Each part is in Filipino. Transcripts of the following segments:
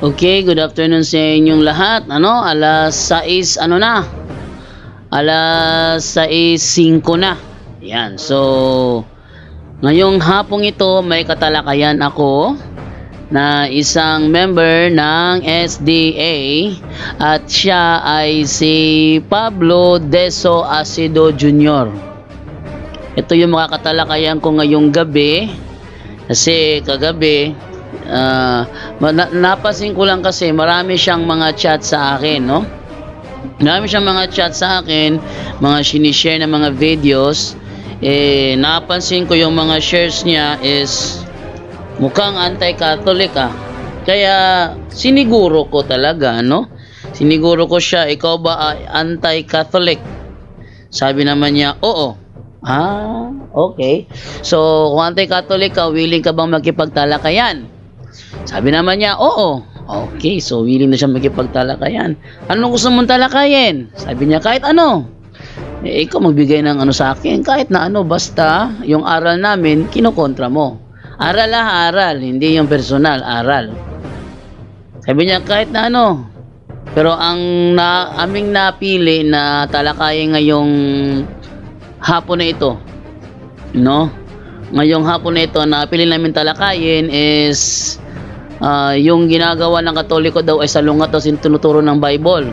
Okay, good afternoon sa inyong lahat. Alas 6, Alas 6:05 na. Yan. So, ngayong hapong ito, may katalakayan ako na isang member ng SDA at siya ay si Pablo Deso Acido Jr. Ito yung mga katalakayan ko ngayong gabi kasi kagabi napansin ko lang kasi marami siyang mga chat sa akin, no? Marami siyang mga chat sa akin, mga sinishare na mga videos. Napansin ko yung mga shares niya is mukhang anti-Catholic Kaya siniguro ko talaga, no? Siniguro ko siya, ikaw ba anti-Catholic? Sabi naman niya, oo. Okay. So, kung anti-Catholic ka, willing ka bang makipagtalakayan? Sabi naman niya, oo. Okay, so willing na siya makipagtalakayan. Anong gusto mong talakayin? Sabi niya, kahit ano. Ikaw magbigay ng ano sa akin, kahit na ano, basta yung aral namin, kinokontra mo. Aral aral, hindi yung personal, aral. Sabi niya, kahit na ano. Pero aming napili na talakayin ngayong hapon na ito, no? Ngayong hapon na ito, napili namin talakayin is yung ginagawa ng Katoliko daw ay salungat daw tinuturo ng Bible.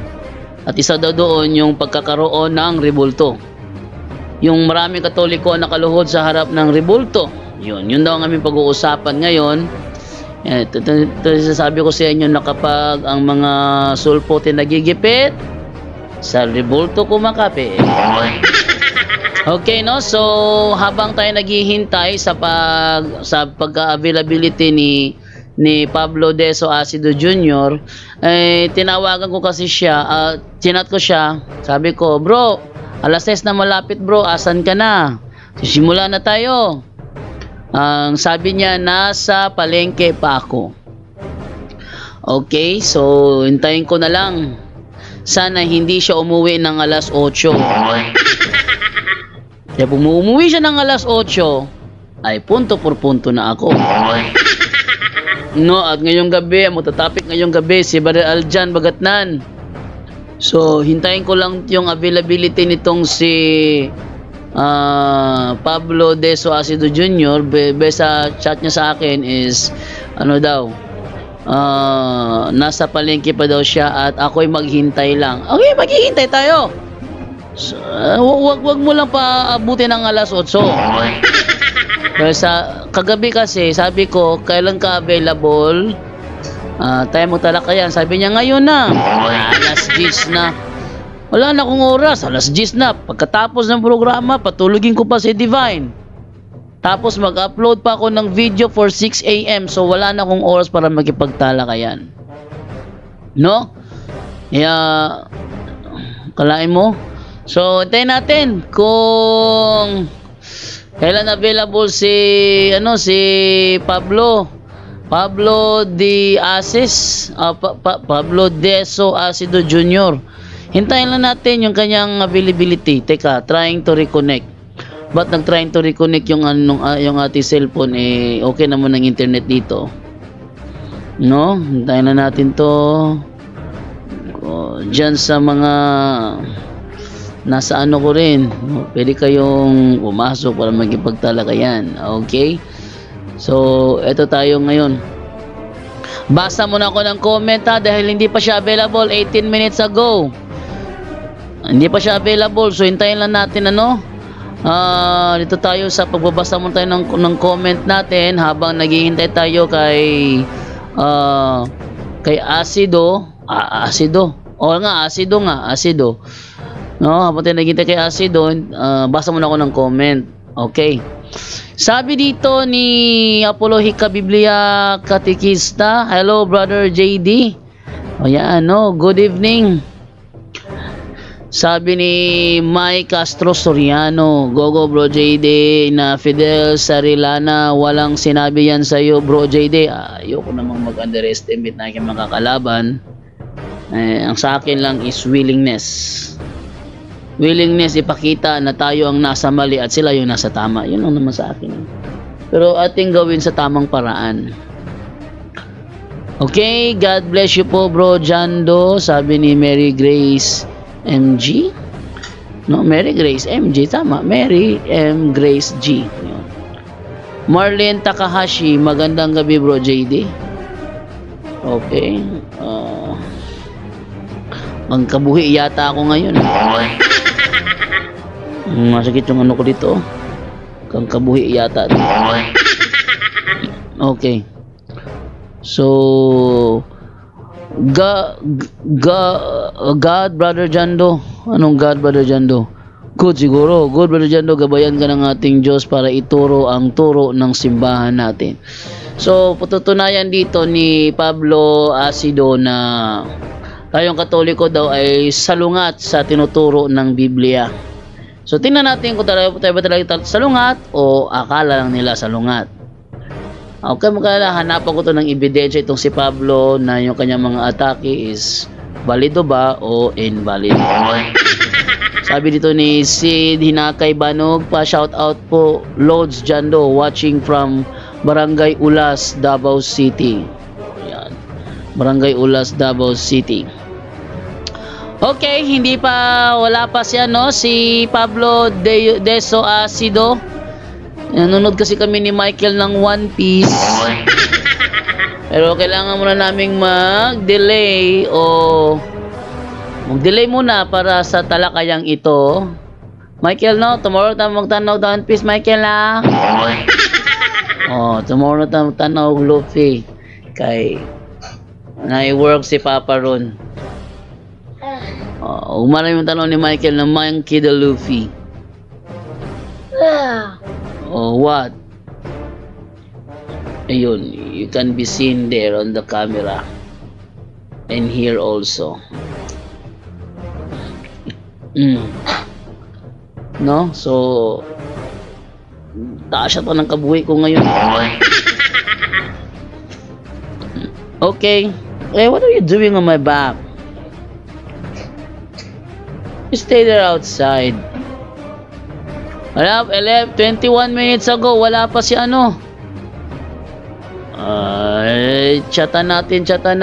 At isa daw doon yung pagkakaroon ng rebulto. Yung maraming Katoliko nakaluhod sa harap ng rebulto. Yun daw ang aming pag-uusapan ngayon. Ito sasabi ko sa inyo na kapag ang mga sulpote nagigipit, sa rebulto kumakapit. Okay, no? So, habang tayo naghihintay sa pagka-availability ni Pablo Deso Acido Jr., tinawagan ko kasi siya, chinat ko siya, sabi ko, bro, alas 6 na malapit bro, asan ka na? Sisimula na tayo. Ang sabi niya, nasa palengke pa ako. Okay, so hintayin ko na lang. Sana hindi siya umuwi ng alas 8. Kaya kung umuwi siya ng alas 8, ay punto por punto na ako. No, at ngayong gabi, matatapik ngayong gabi si Brother Aljan Bagatnan. So, hintayin ko lang yung availability nitong si Pablo Deso Acido Jr. Sa chat niya sa akin is ano daw, nasa palengke pa daw siya at ako'y maghintay lang. Okay, maghihintay tayo. So, wag mo lang paabutin ng alas 8. Pero sa kagabi kasi, sabi ko, kailan ka available? Tayo mo talakayan. Sabi niya, ngayon na. Alas 10 na. Wala na akong oras. Alas 10 na. Pagkatapos ng programa, patulugin ko pa si Divine. Tapos mag-upload pa ako ng video for 6 AM. So wala na akong oras para makipagtalakayan. No? Kaya, kalain mo? So, hintayin natin kung kailan available si Pablo Deso Acido Jr. Hintayin lang natin yung kanyang availability. Teka, trying to reconnect. But nag-trying to reconnect yung ating cellphone, okay naman ng internet dito. No? Hintayin na natin to. Diyan sa mga nasa ano ko rin, pwede kayong pumasok para magipagtalakayan. Okay, so eto tayo ngayon. Basa muna ako ng comment dahil hindi pa siya available 18 minutes ago. Hindi pa siya available, so hintayin lang natin dito tayo sa pagbabasa muna tayo ng comment natin habang naghihintay tayo kay Acido. Acido. No, habang tayo naghihintay kay Acido, basa muna ako ng comment. Okay. Sabi dito ni Apollo Hika Biblia Katikista, hello brother JD. Ayan, good evening. Sabi ni Mike Castro Soriano, go bro JD, na Fidel Sarilana, walang sinabi yan sa'yo bro JD. Ayoko namang mag-underestimate na aking makakalaban. Ang sa akin lang is willingness ipakita na tayo ang nasa mali at sila yung nasa tama. Yun lang naman sa akin. Pero ating gawin sa tamang paraan. Okay, God bless you po bro Jando, sabi ni Mary Grace MG. No, Mary Grace MG, tama. Mary M. Grace G. Yun. Marlene Takahashi, magandang gabi bro JD. Okay. Ang kabuhi yata ako ngayon. Masakit yung ano ko dito. Ang kabuhi yata. Okay. So, God, Brother Jando. Anong God, Brother Jando? Good siguro. Good, Brother Jando. Gabayan ka ng ating Diyos para ituro ang turo ng simbahan natin. So, patutunayan dito ni Pablo Acido na tayong Katoliko daw ay salungat sa tinuturo ng Biblia. So, tingnan natin kung tayo ba talaga salungat o akala lang nila salungat. Okay, magkala, hanapan ko to ng ebidensya itong si Pablo na yung kanyang mga atake is valido ba o invalid. Sabi dito ni Sid Hinakay Banog, pa shout out po Lods Jando watching from Barangay Ulas, Davao City. Ayan. Barangay Ulas, Davao City. Okay, wala pa si Pablo Deso Acido. Nanonood kasi kami ni Michael ng One Piece. Pero kailangan muna naming mag-delay muna para sa talakayang ito. Michael, no? Tomorrow tayo magtanaw ng One Piece, Michael, na? Tomorrow tayo magtanaw Luffy. Kay nai-work si Papa ron. Umaray yung tanong ni Michael na Monkey the Luffy. What? Ayun, you can be seen there on the camera and here also. No? So taas siya pa ng kabuhi ko ngayon. Okay. What are you doing on my back? You stay there outside. Wala, 21 minutes ago, wala pa si chatan natin. Chatan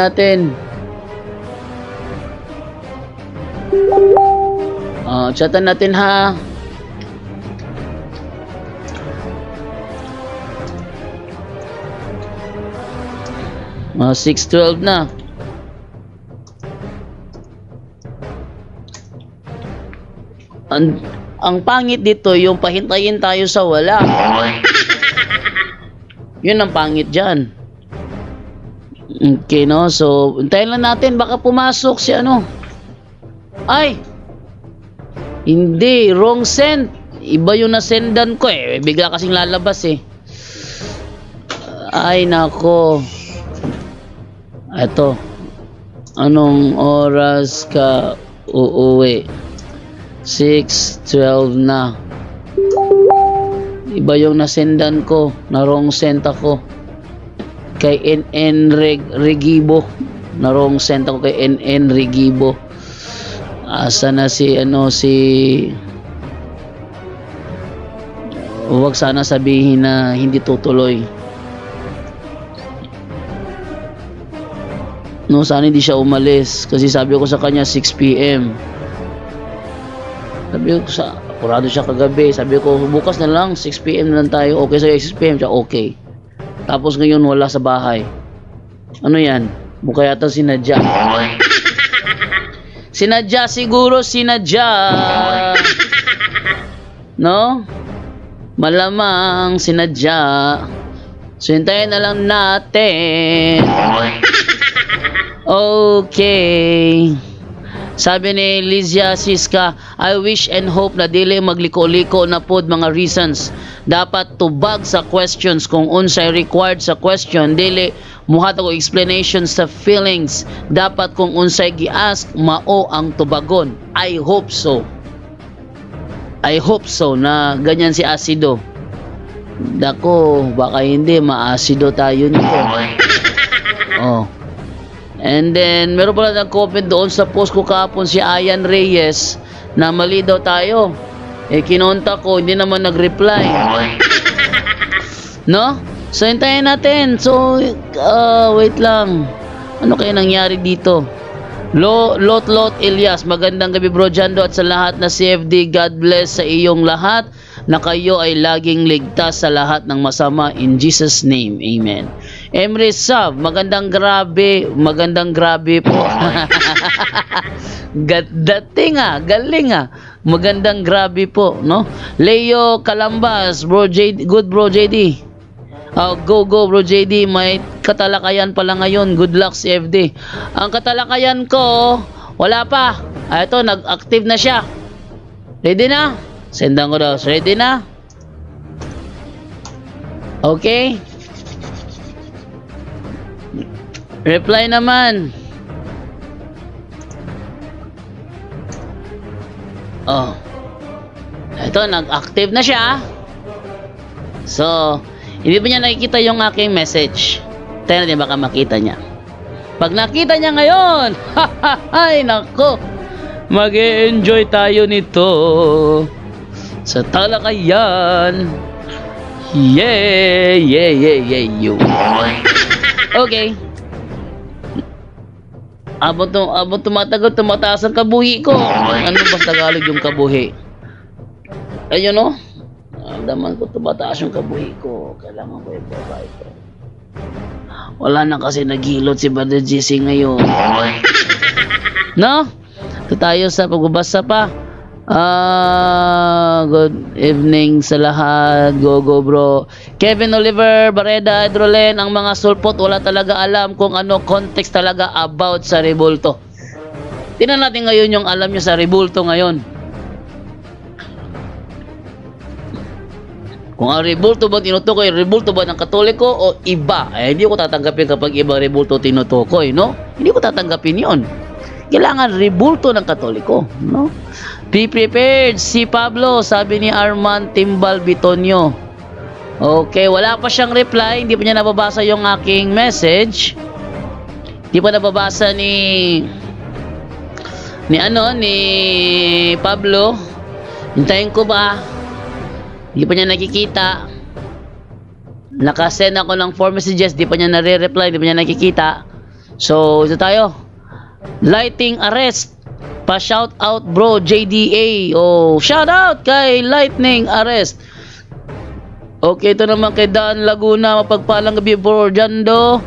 natin ha. Mga 6:12 na. Ang pangit dito, yung pahintayin tayo sa wala. Yun ang pangit dyan. Okay, no? So, hintayin lang natin. Baka pumasok si Ay! Hindi. Wrong send. Iba yung nasendan ko eh. Bigla kasing lalabas eh. Ay, nako. Eto. Anong oras ka uuwi? 6:12 na. Iba yung nasendan ko. Na wrong send ako. Kay NN Regibo. Na wrong send ako kay NN Regibo. Asa na huwag sana sabihin na hindi tutuloy. No, sana hindi siya umalis. Kasi sabi ko sa kanya 6 PM. Sabi ko apurado siya kagabi. Sabi ko, bukas na lang, 6 PM na lang tayo. Okay sa'yo, 6 PM siya, okay. Tapos ngayon, wala sa bahay. Ano yan? Mukha yata sinadya. Sinadya siguro, sinadya. No? Malamang sinadya. So, hintayin na lang natin. Okay. Sabi ni Lizia Siska, I wish and hope na dili magliko-liko na pod mga reasons. Dapat tubag sa questions kung unsay required sa question, dili muhatag og explanation sa feelings. Dapat kung unsay gi-ask, mao ang tubagon. I hope so. I hope so na ganyan si Acido. Dako, baka hindi ma-acido tayo nito. And then, meron pala nag-comment doon sa post ko kahapon si Ayan Reyes na mali daw tayo. Kinontak ko, hindi naman nag-reply. No? So, hintayin natin. So, wait lang. Ano kaya nangyari dito? Lot Elias, magandang gabi bro Jando at sa lahat na CFD. God bless sa iyong lahat na kayo ay laging ligtas sa lahat ng masama in Jesus name. Amen. Emre Sav, magandang grabe po. Dating galing Magandang grabe po, no? Leo Calambas, bro JD, good bro JD. Go bro JD, may katalakayan pala ngayon. Good luck CFD. Ang katalakayan ko, wala pa. Ito, nag-active na siya. Ready na? Sendan ko daw. Ready na? Okay. Reply naman. Ito, nag-active na siya. So, hindi ba niya nakikita yung aking message? Tayo natin baka makita niya. Pag nakita niya ngayon, ay nako, mag-e-enjoy tayo nito sa talakayan. Yeah. Okay. Abot tumatagal, tumataas ang kabuhi ko. Ano ba Tagalog yung kabuhi? Ayun no? Daman ko tumataas yung kabuhi ko. Kailangan ko ibaba ito. Wala na kasi naghilot si Brother GC ngayon. No? Ito tayo sa pagbabasa pa. Good evening sa lahat. Go bro. Kevin Oliver, Bareda, Hidrolen, ang mga sulpot wala talaga alam kung ano context talaga about sa rebulto. Tingnan natin ngayon yung alam nyo sa rebulto ngayon. Kung ang rebulto ba tinutukoy, rebulto ba ng Katoliko o iba? Hindi ko tatanggapin kapag iba rebulto tinutukoy, no? Hindi ko tatanggapin yon. Kailangan rebulto ng Katoliko, no? Be prepared, si Pablo, sabi ni Arman Timbal Bitonio. Okay, wala pa siyang reply, hindi pa niya nababasa yung aking message. Hindi pa nababasa ni Pablo. Hintayin ko ba? Hindi pa niya nakikita. Nakasend ako ng 4 messages, di pa niya nare-reply, di pa niya nakikita. So, ito tayo. Lighting arrest. Pa-shout out bro JDA. Shout out kay Lightning arrest. Okay, ito naman kay Dan Laguna. Mapagpalang gabi bro Jando.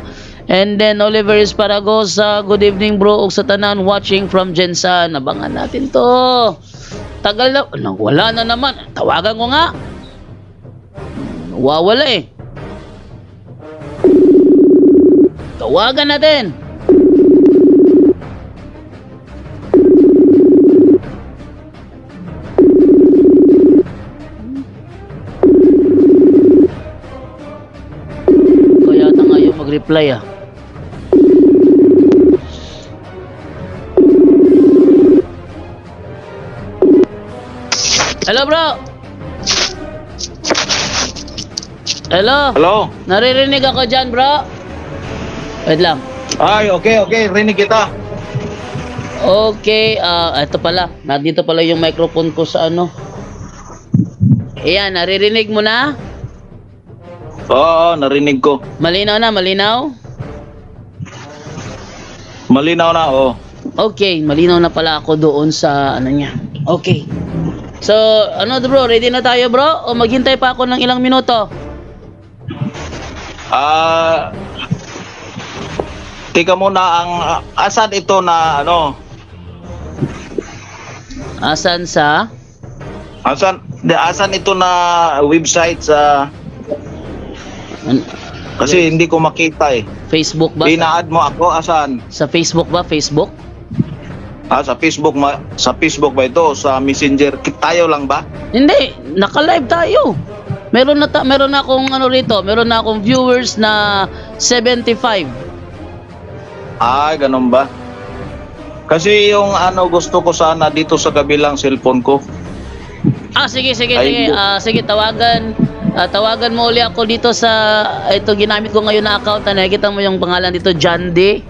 And then Oliver Esparagosa. Good evening bro. Sa tanan watching from Jensan. Abangan natin to. Tagal na. Wala na naman. Tawagan ko nga. Wawala eh. Tawagan natin. Kaya yata nga yung mag-reply Hello bro. Hello. Naririnig ako dyan bro. Wait lang. Ay, okay. Rinig kita. Okay, ito pala. Nandito pala yung microphone ko sa ano. Ayan, naririnig mo na? Oo, narinig ko. Malinaw na, malinaw? Malinaw na, oo. Okay, malinaw na pala ako doon sa ano niya. Okay. So, bro, ready na tayo bro? O maghintay pa ako ng ilang minuto? Tika muna asan ito na ano? Asan sa? Asan ito na website sa kasi hindi ko makita eh. Facebook ba? Ina-add mo ako asan? Sa Facebook ba? Facebook? Sa Facebook ba ito? Sa Messenger tayo lang ba? Hindi, naka-live tayo. Meron na akong rito, meron na akong viewers na 75. Ganun ba? Kasi yung gusto ko sana dito sa kabilang cellphone ko. Sige. Sige, tawagan mo uli ako dito sa ito ginamit ko ngayon na account. Nakikita mo yung pangalan dito, John D.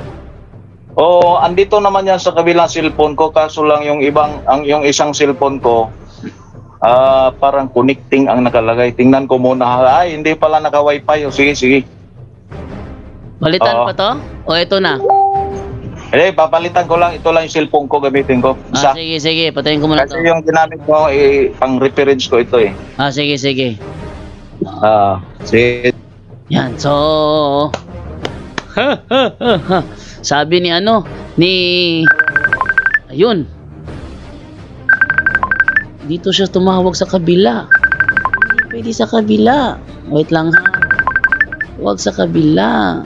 Andito naman yan sa kabilang cellphone ko, kaso lang yung yung isang cellphone ko parang connecting ang nakalagay. Tingnan ko muna. Hindi pala naka-wifi. Sige. Balitan pa to? Ito na. papalitan ko lang. Ito lang yung cellphone ko, gamitin ko. Isa. Sige, sige. Patayin ko muna Kasi to. yung ginamit ko, pang reference ko ito eh. Sige, sige. Sige. Yan, so... Sabi ni ano, ayun. Dito siya tumawag sa kabila. Hindi pwede sa kabila. Wait lang ha. Huwag sa kabila.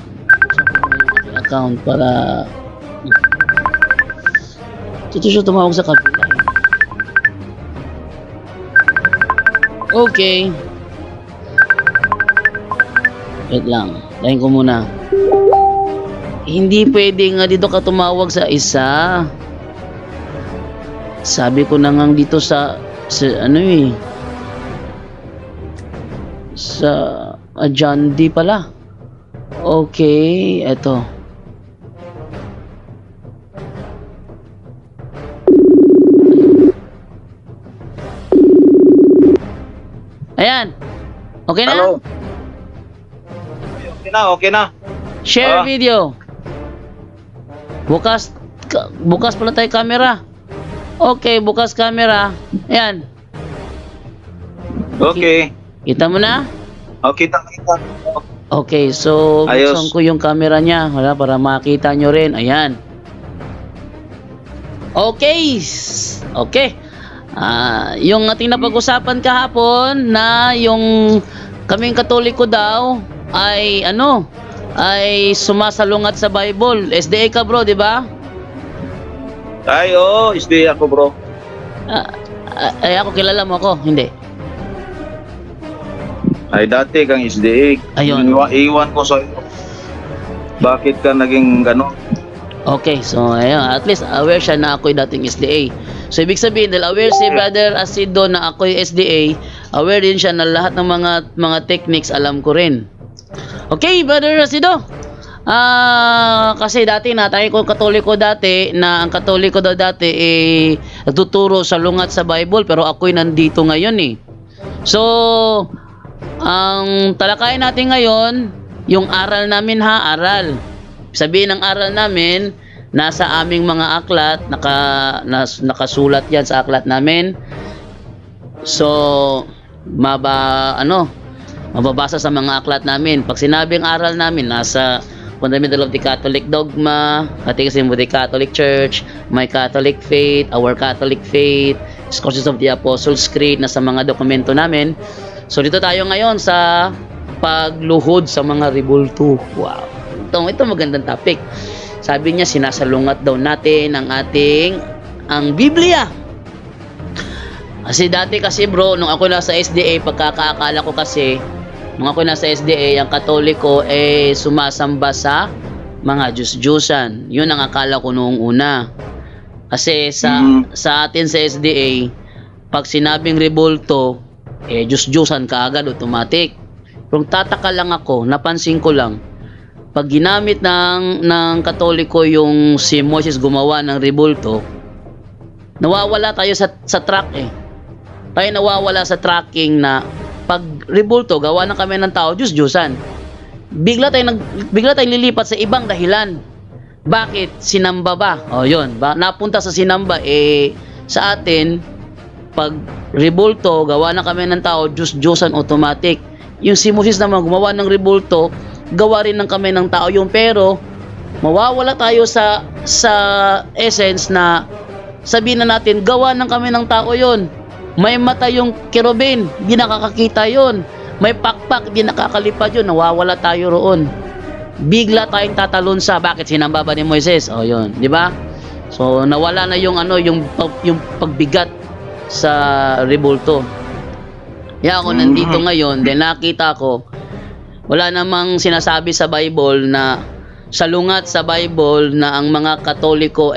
Account para... Dito siya tumawag sa kabila. Okay. Wait lang. Lain ko muna. Hindi pwede nga dito ka tumawag sa isa. Sabi ko na nga dito sa ano eh. Sa John D pala. Okay, eto. Ayan. Okay na? Hello. Okay na. Share video. Bukas pala tayo camera. Okay, bukas camera. Ayan. Okay. Kita mo na? Okay, kita. Okay, so Ayos. buksan ko yung camera niya para makita nyo rin. Ayan. Okay. Okay. Yung ating napag-usapan kahapon na yung kaming Katoliko daw ay ay sumasalungat sa Bible. SDA ka bro, di ba? Ay, SDA ako bro. Ay ako, kilala mo ako? Hindi. Ay, dati kang SDA. Ayun. Iwan ko sa iyo. Bakit ka naging gano'n? Okay, so ayun, at least aware siya na ako'y dating SDA. So ibig sabihin, dahil aware si Brother Asido na ako'y SDA, aware din siya na lahat ng mga techniques alam ko rin. Okay, Brother Asido. Kasi dati natay ko Katoliko dati na ang Katoliko daw dati nagtuturo sa lungat sa Bible, pero ako'y nandito ngayon eh. So ang talakayin natin ngayon, yung aral namin aral. Sabihin ng aral namin, nasa aming mga aklat, nakasulat yan sa aklat namin. So, mababasa sa mga aklat namin. Pag sinabing aral namin, nasa Fundamental of the Catholic Dogma, Catechism of the Catholic Church, My Catholic Faith, Our Catholic Faith, Discourses of the Apostles' Creed, nasa mga dokumento namin. So, dito tayo ngayon sa pagluhod sa mga rebulto. Wow. Ito magandang topic. Sabi niya, sinasalungat daw natin ang Biblia. Kasi dati kasi bro, nung ako nasa SDA, pagkakaakala ko kasi, nung ako nasa SDA, ang Katoliko sumasamba sa mga Diyos-Diyusan. Yun ang akala ko noong una. Kasi sa atin sa SDA, pag sinabing rebulto, Diyos-Diyusan ka agad, automatic. Pero tataka lang ako, napansin ko lang, pag ginamit ng Katoliko yung si Moses gumawa ng rebulto, nawawala tayo sa track eh. Tayo nawawala sa tracking na pag rebulto, gawa na kami ng tao, Diyos-Diyusan. Bigla tayong lilipat sa ibang dahilan. Bakit? Sinamba ba? Yun. Napunta sa sinamba, sa atin, pag rebulto, gawa na kami ng tao, Diyos-Diyusan automatic. Yung si Moses naman gumawa ng rebulto, gawa rin ng kami ng tao yung, pero mawawala tayo sa essence na sabihin na natin gawa ng kami ng tao yon. May mata yung kerubin, di nakakakita yon. May pakpak, di nakakalipad yun. Nawawala tayo roon. Bigla tayong tatalon sa bakit sinamba ba ni Moises? Yun, di ba? So nawala na yung yung pagbigat sa rebulto. Kaya ako nandito ngayon, then nakita ko wala namang sinasabi sa Bible na salungat sa Bible na ang mga Katoliko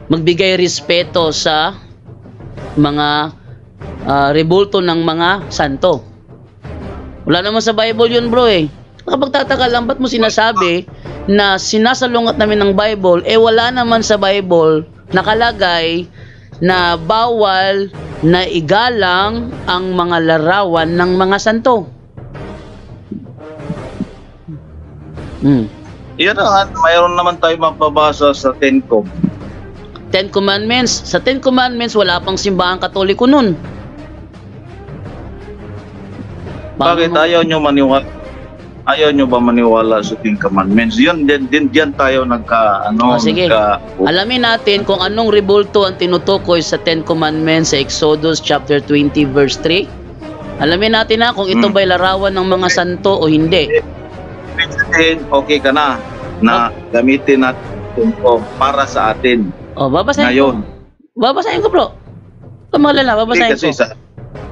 magbigay respeto sa mga rebulto ng mga santo. Wala naman sa Bible yun bro Nakapagtataka lang, ba't mo sinasabi na sinasalungat namin ng Bible, wala naman sa Bible nakalagay na bawal na igalang ang mga larawan ng mga santo. Yan na, mayroon naman tayo mapabasa sa Tencom. Ten Commandments. Sa Ten Commandments, wala pang simbahang Katoliko nun. Bakit ayaw nyo maniwala? Ayaw nyo ba maniwala sa Ten Commandments? Yun, diyan tayo Sige. Alamin natin kung anong rebulto ang tinutukoy sa Ten Commandments sa Exodus chapter 20 verse 3. Alamin natin na kung ito ba'y larawan ng mga santo o hindi. Okay ka na gamitin natin para sa atin. Babasahin ngayon. Babasahin ko, bro. Kamalala, babasahin ko. Kasi sa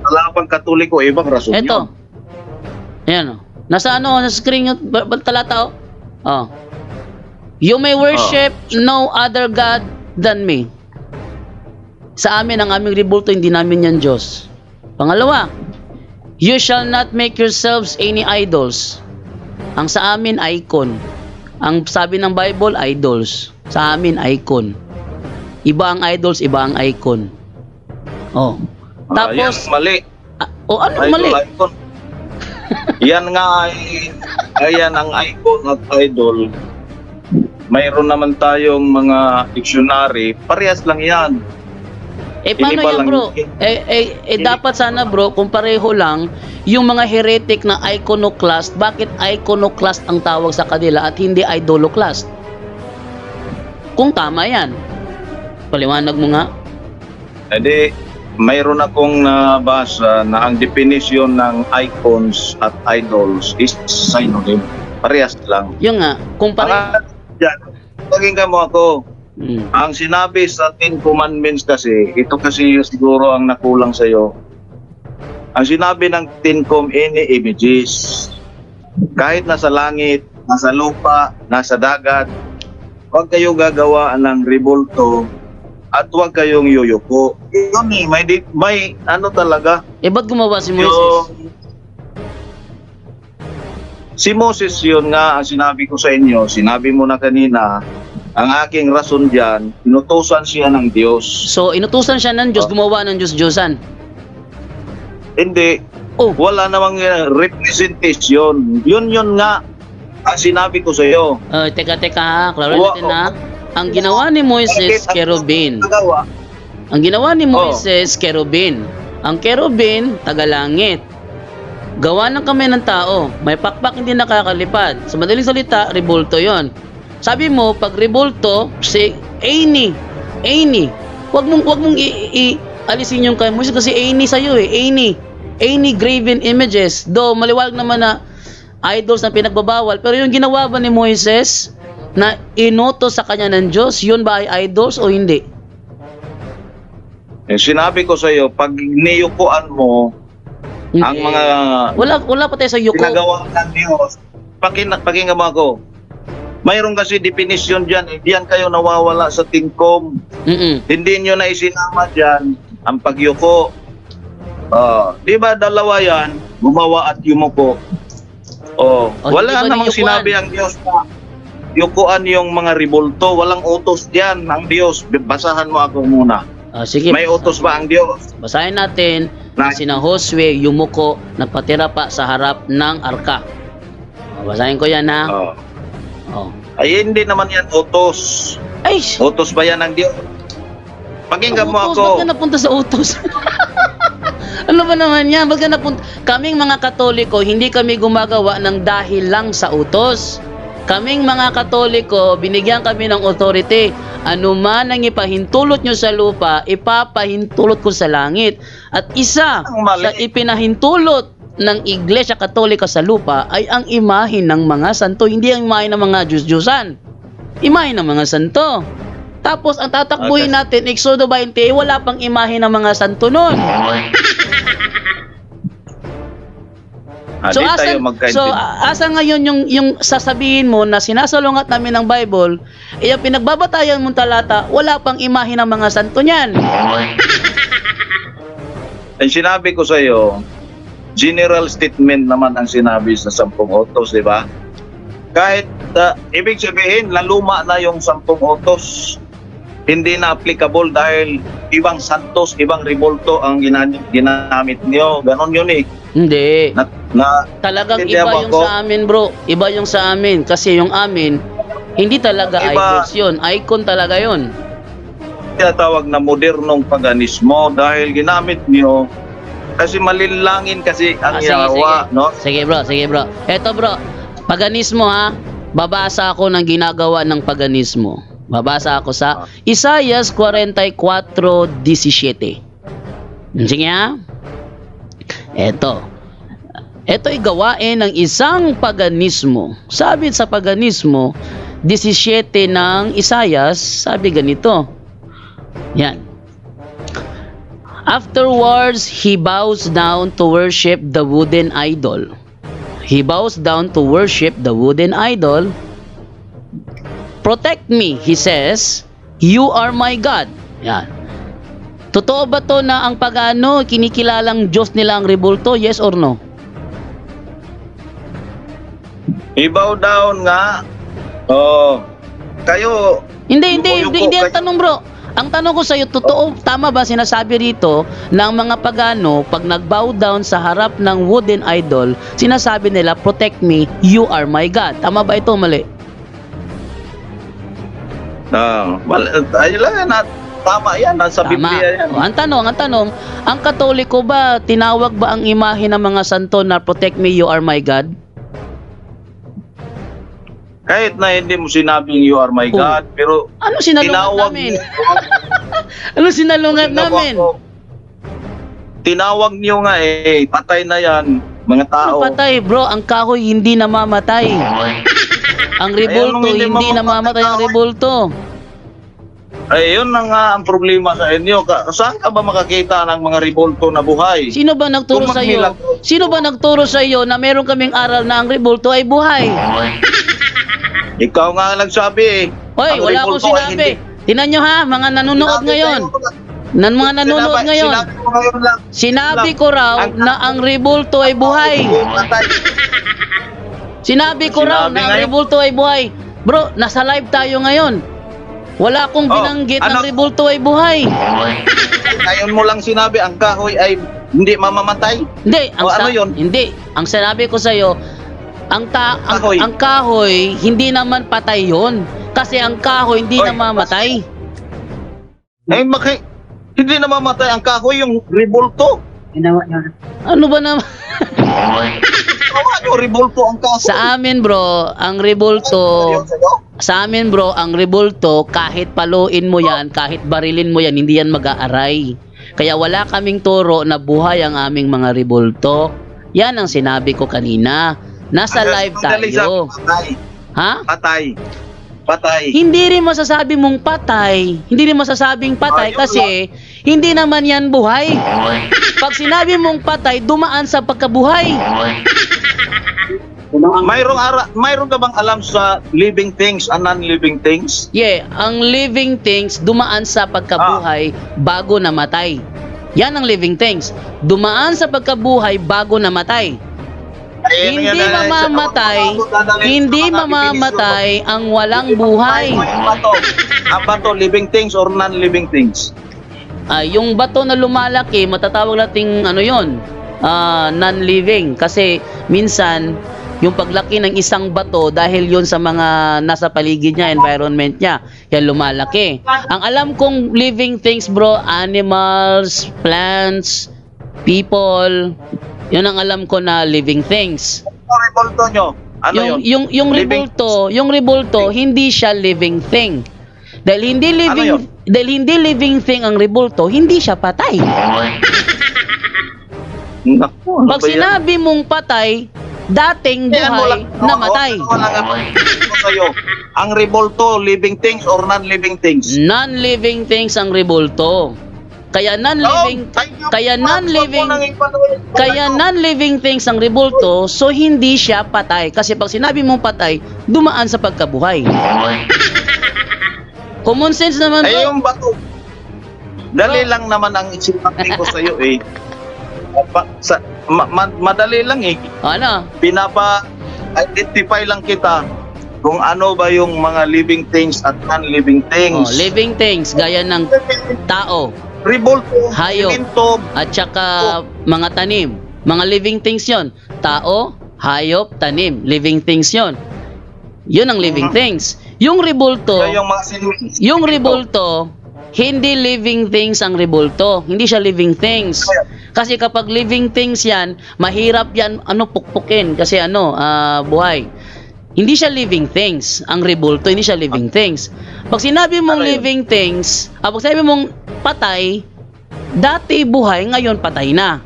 wala Katoliko, ibang rason Ito. Ayan, nasa screen yung talata, You may worship no other God than me. Sa amin, ang aming rebulto, hindi namin yan Diyos. Pangalawa, you shall not make yourselves any idols. Ang sa amin, icon. Ang sabi ng Bible, idols. Sa amin, icon. Iba ang idols, iba ang icon. Tapos, yan, mali. Ano idol, mali? Icon. Yan nga ayan ang icon at idol. Mayroon naman tayong mga dictionary, parehas lang yan. Paano yan, bro? Dapat sana, bro, kung pareho lang, yung mga heretic na iconoclast, bakit iconoclast ang tawag sa kanila at hindi idoloclast? Kung tama yan. Paliwanag mo nga. Mayroon akong nabasa na ang definition ng icons at idols is synonym. Parehas lang. Yung nga, kung pareho. Pakinggan mo ako. Ang sinabi sa Ten Commandments kasi, ito kasi siguro ang nakulang sa'yo. Ang sinabi ng Ten any images. Kahit nasa langit, nasa lupa, nasa dagat, huwag kayo gagawa ng rebulto at huwag kayong yuyuko. Yun may ano talaga. Ba't gumawa si Moses? Si Moses yun nga ang sinabi ko sa inyo, sinabi mo na kanina, ang aking rason dyan, inutusan siya ng Diyos. So, inutusan siya ng Diyos, gumawa ng Diyos-Diyosan? Hindi. Wala namang representation. Yun nga ang sinabi ko sa iyo. Teka ha, klaro natin na. Ang ginawa ni Moises, kerubin. Ang ginawa ni Moises, kerubin. Ang kerubin, tagalangit. Gawa ng kamay ng tao. May pakpak hindi nakakalipad. Sa madaling salita, rebulto yon. Sabi mo, pag rebulto, si Aini. Wag mong alisin yung kay Moises kasi Aini sa'yo Aini graven images. Do, maliwalag naman na idols na pinagbabawal. Pero yung ginawa ba ni Moises na inutos sa kanya ng Diyos, yun ba ay idols o hindi? Sinabi ko sa iyo, pag niyukuan mo, ang mga wala pa tayo sa yuko. Ginagawa ng Diyos. Pakinggan mo ako. Mayroon kasi definition dyan. Diyan kayo nawawala sa tingkom. Hindi nyo na isinama dyan ang pagyuko. Di ba dalawa yan? Gumawa at yumuko. Wala namang sinabi ang Diyos na yukuan yung mga rebulto. Walang utos dyan ang Diyos. Basahan mo ako muna. Sige. May utos ba ang Diyos? Basahin natin. Sina Josue yumuko, nagpatira pa sa harap ng arka. Basahin ko yan ha. Ay hindi naman yan utos. Utos ba yan ng Diyos? Pakinggan mo ako. Ba't ka napunta sa utos? Ano ba naman yan? Ba't ka napunta? Kaming mga Katoliko, hindi kami gumagawa ng dahil lang sa utos. Kaming mga Katoliko, binigyan kami ng authority. Ano man ang ipahintulot nyo sa lupa, ipapahintulot ko sa langit. At isa sa ipinahintulot ng Iglesia Katolika sa lupa ay ang imahe ng mga santo, hindi ang imahe ng mga Diyos-Diyosan. Imahe ng mga santo. Tapos ang tatakbuhin natin, Exodo 20, wala pang imahe ng mga santo nun. So asa ngayon yung sasabihin mo na sinasalungat namin ng Bible, yung pinagbabatayan mong talata, wala pang imahe ng mga santo niyan. Ang sinabi ko sa iyo, general statement naman ang sinabi sa 10 utos, di ba? Kahit ibig sabihin, laluma na yung 10 utos. Hindi na applicable dahil ibang santos, ibang rebulto ang ginamit niyo. Ganon yun eh. Hindi. Talagang iba yung sa amin, bro. Iba yung sa amin. Kasi yung amin, Hindi talaga Iba. idols yun. Icon talaga yun. Tinatawag na modernong paganismo dahil ginamit niyo kasi malilangin kasi ang Sige, yawa, sige. no? Sige bro, sige bro. Eto bro, paganismo ha. Babasa ako ng ginagawa ng paganismo. Babasa ako sa Isaias 44:17. Sige ha. Eto. Eto'y gawain ng isang paganismo. Sabi sa paganismo, 17 ng Isaias, sabi ganito. Yan. Afterwards, he bows down to worship the wooden idol. He bows down to worship the wooden idol. Protect me, he says. You are my God. Yan. Totoo ba to na ang pagano kinikilalang Diyos nila ang rebulto? Yes or no? Ibaw down nga. Oh. Kayo Hindi ang tanong bro. Ang tanong ko sa iyo, totoo, tama ba sinasabi rito na ang mga pagano, pag nag-bow down sa harap ng wooden idol, sinasabi nila, protect me, you are my God. Tama ba ito, mali? ayun lang yan. Tama yan. Nasa Tama. Biblia yan. O, ang tanong, ang Katoliko ba, tinawag ba ang imahe ng mga santo na protect me, you are my God? Kahit na hindi mo sinabing you are my God, pero Ano sinalungat namin? Ano sinalungat namin? Tinawag niyo nga patay na yan, mga tao. Ano patay, bro? Ang kahoy hindi namamatay. Ang rebulto hindi namamatay ang rebulto. Ay, yun na nga ang problema sa inyo. Saan ka ba makakita ng mga rebulto na buhay? Sino ba nagturo sa iyo? Sino ba nagturo sa iyo na meron kaming aral na ang rebulto ay buhay? Ikaw nga nagsabi Hoy, Ang wala akong rebulto ay sinabi. Tinan nyo ha, mga nanonood ngayon. Mga nanonood ngayon. Sinabi ko raw na ang rebulto ay buhay. Sinabi ko raw na ang rebulto ay buhay. Bro, nasa live tayo ngayon. Wala akong binanggit na ang rebulto ay buhay. Ngayon mo lang sinabi ang kahoy ay hindi mamamatay. Hindi, ano yun? Hindi. Ang sinabi ko sa iyo, ang kahoy hindi naman patay 'yon. Kasi ang kahoy hindi namamatay. Hindi namamatay ang kahoy, yung rebulto. Ano ba naman? Ano rebulto ang kahoy? Sa amin bro, ang rebulto, kahit paluin mo yan, kahit barilin mo yan, hindi yan mag-aaray. Kaya wala kaming turo na buhay ang aming mga rebulto. Yan ang sinabi ko kanina. Nasa live tayo. Ha? Patay. Hindi rin masasabing mong patay. Hindi rin masasabing patay kasi hindi naman yan buhay. Pag sinabi mong patay, dumaan sa pagkabuhay. Mayroon ka bang alam sa living things and non-living things? Yeah, ang living things dumaan sa pagkabuhay bago namatay. Yan ang living things. Dumaan sa pagkabuhay bago namatay. Hindi mamamatay ang walang buhay. Ang bato, living things or non-living things? Yung bato na lumalaki, matatawag nating non-living. Kasi minsan, yung paglaki ng isang bato, dahil yun sa mga nasa paligid niya, environment niya, yan lumalaki. Ang alam kong living things bro, animals, plants, people, yun ang alam ko na living things. Rebulto nyo? Ano yun? Yung rebulto, hindi siya living thing. Dahil hindi living thing ang rebulto, hindi siya patay. Pag sinabi mong patay, dating buhay, namatay. Ang rebulto, living things or non-living things? Non-living things ang rebulto. Kaya non-living things ang rebulto, so hindi siya patay. Kasi pag sinabi mong patay, dumaan sa pagkabuhay. Common sense naman to. Yung bato. Dali lang naman ang isipan ko sa iyo madali lang Ano? Pinapa-identify lang kita kung ano ba yung mga living things at non-living things. Living things, gaya ng tao, rebulto, hayop, at saka mga tanim. Mga living things yon. Tao, hayop, tanim. Living things yon. Yun ang living things. Yung rebulto, Yung mga yung rebulto, hindi living things ang rebulto. Hindi siya living things. Kasi kapag living things yan, mahirap yan pukpukin kasi buhay. Hindi siya living things. Ang rebulto, hindi siya living things. Pag sinabi mong living things, pag sinabi mong patay, dati buhay, ngayon patay na.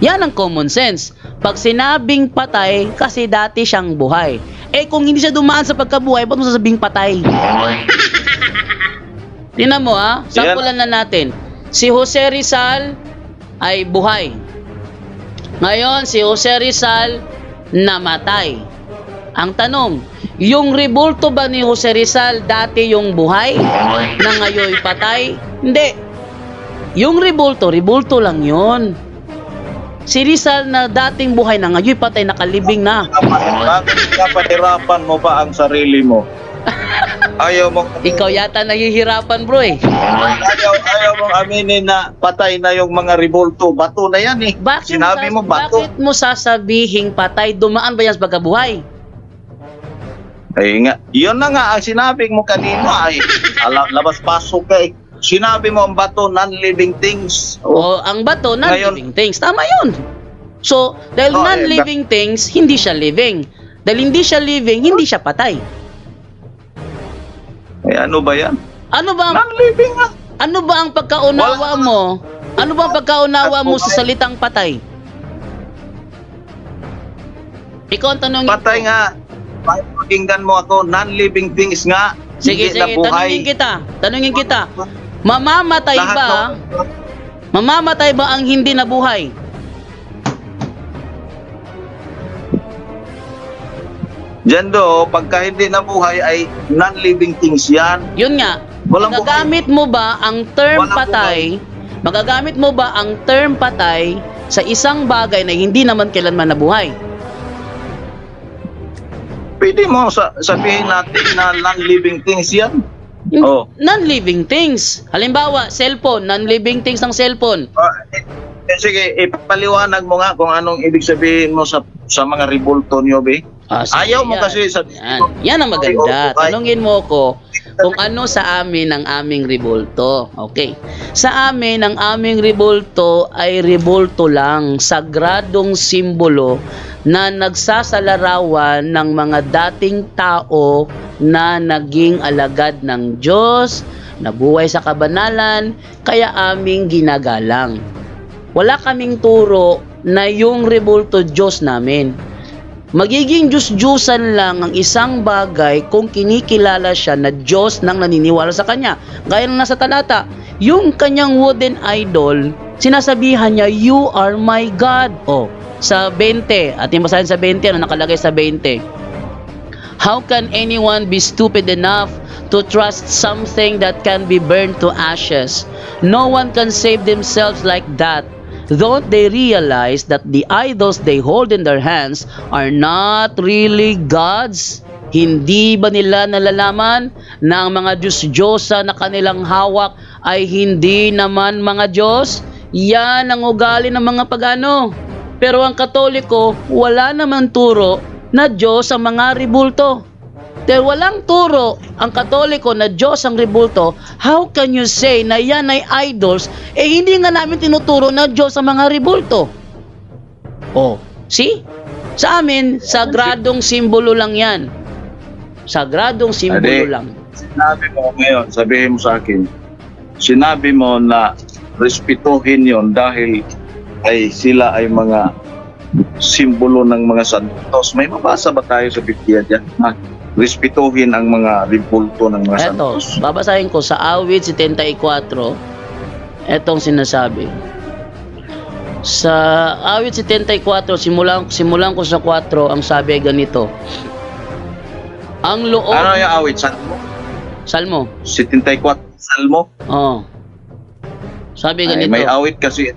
Yan ang common sense. Pag sinabing patay, kasi dati siyang buhay. Kung hindi siya dumaan sa pagkabuhay, ba't mo sasabing patay? Tingnan mo sampulan na natin. Si Jose Rizal ay buhay. Ngayon, si Jose Rizal namatay. Ang tanong, yung rebulto ba ni Jose Rizal dati yung buhay na ngayon patay? Hindi. Yung rebulto lang yun. Si Rizal na dating buhay na ngayon patay, nakalibing na. Bakit napahirapan mo pa ang sarili mo? Ayaw mo. Ikaw yata nahihirapan, bro Ayaw mong aminin na patay na yung mga rebulto. Bato na yan eh. Sinabi mo bato. Bakit mo sasabihing patay? Dumaan ba yan sa pagkabuhay? Nga. Yun na nga ang sinabi mo kanina ay labas-pasok ka eh. Sinabi mo ang bato, non-living things. Ang bato, non-living things. Tama yun. So, dahil non-living things, hindi siya living. Dahil hindi siya living, hindi siya patay. Ano ba yan? Non-living nga. Ano ba ang pagkaunawa mo? Ano ba ang pagkaunawa mo sa salitang patay? Ikaw ang tanongin ko. Patay nga. Pakinggan mo ako, non-living things nga. Sige, tanungin kita. Mamamatay ba ang hindi nabuhay? Diyan pagka hindi nabuhay ay non-living things yan. Yun nga. Magagamit mo ba ang term patay? Magagamit mo ba ang term patay sa isang bagay na hindi naman kailanman nabuhay? Pwede mo sabihin natin na non-living things yan. Non-living things. Halimbawa, cellphone. Non-living things ng cellphone. Sige, ipaliwanag mo nga kung anong ibig sabihin mo sa mga rebulto niyo, be. Ayaw mo kasi sabihin. Yan ang maganda. Tanungin mo ko kung ano sa amin ang aming rebulto. Okay. Sa amin, ang aming rebulto ay rebulto lang. Sagradong simbolo na nagsasalarawan ng mga dating tao na naging alagad ng Diyos, nabuhay sa kabanalan, kaya aming ginagalang. Wala kaming turo na yung rebulto Diyos namin. Magiging Diyos-Diyosan lang ang isang bagay kung kinikilala siya na Diyos nang naniniwala sa Kanya. Gaya ng nasa talata, yung kanyang wooden idol, sinasabihan niya, "You are my God." Sa 20, ating basahin sa 20, nakalagay sa 20. How can anyone be stupid enough to trust something that can be burned to ashes? No one can save themselves like that. Don't they realize that the idols they hold in their hands are not really gods? Hindi ba nila nalalaman na ang mga Diyos-Diyosa na kanilang hawak ay hindi naman mga Diyos? Yan ang ugali ng mga pagano. Pero ang Katoliko, wala naman turo na Diyos ang mga rebulto. Dahil walang turo ang Katoliko na Diyos ang rebulto, how can you say na yan ay idols, hindi nga namin tinuturo na Diyos ang mga rebulto? See? Sa amin, sagradong simbolo lang yan. Sagradong simbolo lang. Sinabi mo ngayon, sabihin mo sa akin, sinabi mo na respetuhin yon dahil sila ay mga simbolo ng mga santos. May mabasa ba tayo sa Biblia dyan? Respetuhin ang mga rebulto ng mga santos. Babasahin ko sa Awit 74. Etong sinasabi. Sa Awit 74, simulan ko sa 4, ang sabi ganito. Ang loob... Ano yung awit? Salmo? Salmo. 74, Salmo? Sabi ganito. May awit kasi.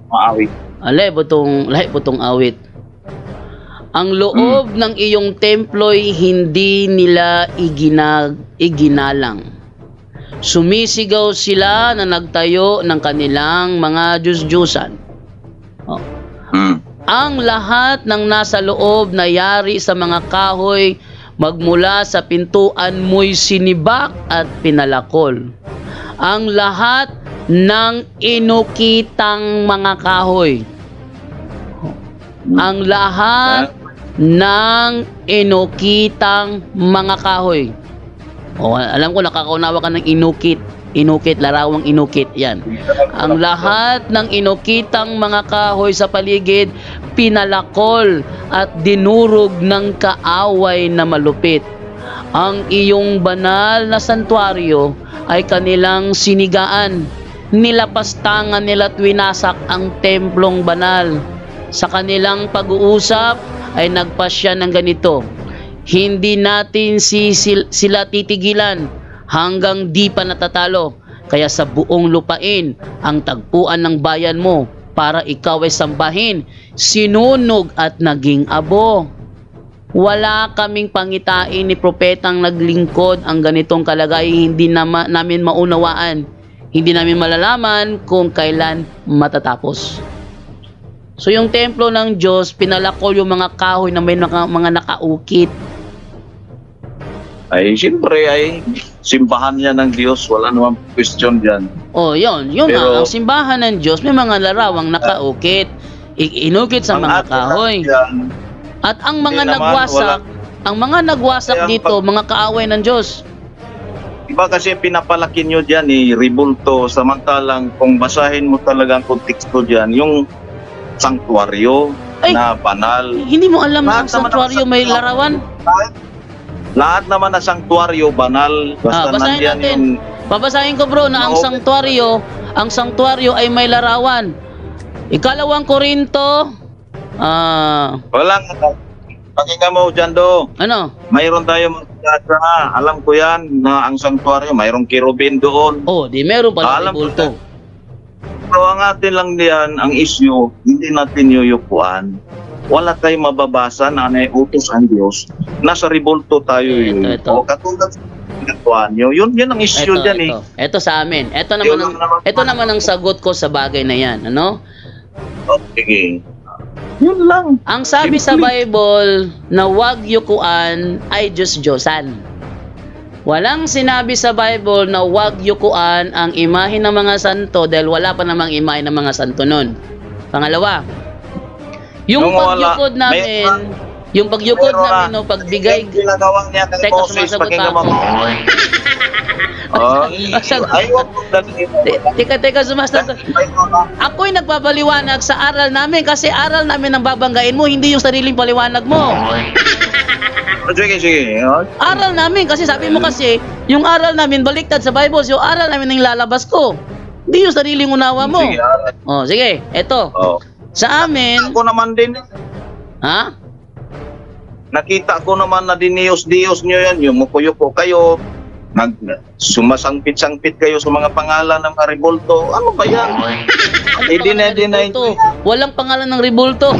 Maawit. Lahi butong awit. Ang loob ng iyong templo'y hindi nila iginalang. Sumisigaw sila na nagtayo ng kanilang mga Diyos-Diyosan. Ang lahat ng nasa loob na yari sa mga kahoy, magmula sa pintuan mo'y sinibak at pinalakol ang lahat ng inukitang mga kahoy. Ang lahat ng inukitang mga kahoy. O, alam ko nakakaunawa ka ng inukit. Inukit, larawang inukit. Yan. Ang lahat ng inukitang mga kahoy sa paligid, pinalakol at dinurog ng kaaway na malupit. Ang iyong banal na santuaryo ay kanilang sinigaan. Nilapastangan nila at winasak ang templong banal. Sa kanilang pag-uusap ay nagpasya ng ganito: hindi natin sila titigilan hanggang di pa natatalo. Kaya sa buong lupain ang tagpuan ng bayan mo para ikaw ay sambahin, sinunog at naging abo. Wala kaming pangitain ni propetang naglingkod ang ganitong kalagayan, hindi namin maunawaan. Hindi namin malalaman kung kailan matatapos. So yung templo ng Diyos, pinalakol yung mga kahoy na may mga nakaukit. Ay, siyempre, ay simbahan niya ng Diyos. Wala namang question dyan. Oh, yun Pero, ang simbahan ng Diyos, may mga larawang nakaukit. Inukit sa mga kahoy. Yan, At ang mga nagwasak, ang mga nagwasak dito, mga kaaway ng Diyos. iba kasi pinapalaki nyo dyan, ribulto. Samantalang kung basahin mo talaga ang konteksto dyan, yung sanktuaryo na banal. Hindi mo alam na ang sanktuaryo may larawan? Lahat naman na sanktuaryo banal. Basta Basahin nandiyan natin. yung... Babasahin ko bro na ang sanktuaryo ay may larawan. Ikalawang Korinto, Walang, pakinggan mo dyan do. ano? Mayroon tayo magkasa. Alam ko yan na ang sanktuaryo, mayroong kirubin doon. Oh, di meron pala Alam ko ribulto. Pero ang atin lang diyan, ang issue, hindi natin yuyukuan. Wala tayong mababasa na utos ang Diyos. Nasa ribulto tayo yun. Ito. O katulad sa ginagawa nyo, yun ang issue dyan Ito sa amin. Ito naman ang sagot ko sa bagay na yan. Ano? Okay. Yun lang. Ang sabi sa Bible na huwag yukuan ay Diyos-Diyosan. Walang sinabi sa Bible na huwag yukuan ang imahe ng mga santo dahil wala pa namang imahe ng mga santo nun. Pangalawa, yung pagyukod namin, o pagbigay... Ginagawang niya kay Teka, Moses, sumasagot pakinggan ako. mo. Teka, sumasagot. Ako'y nagpapaliwanag sa aral namin kasi aral namin ang babanggain mo, hindi yung sariling paliwanag mo. Sige. Aral namin kasi sabi mo kasi yung aral namin baliktad sa Bible, yung aral namin ang lalabas ko. Hindi yung sariling unawa mo. Sige, eto. Sa amin, ako naman din. ha? Nakita ko naman na diniyos nyo yan, yung muko-yuko kayo, sumasangpit-sangpit kayo sa mga pangalan ng Ribulto. Ano ba yan? Dinay. Walang pangalan ng Ribulto.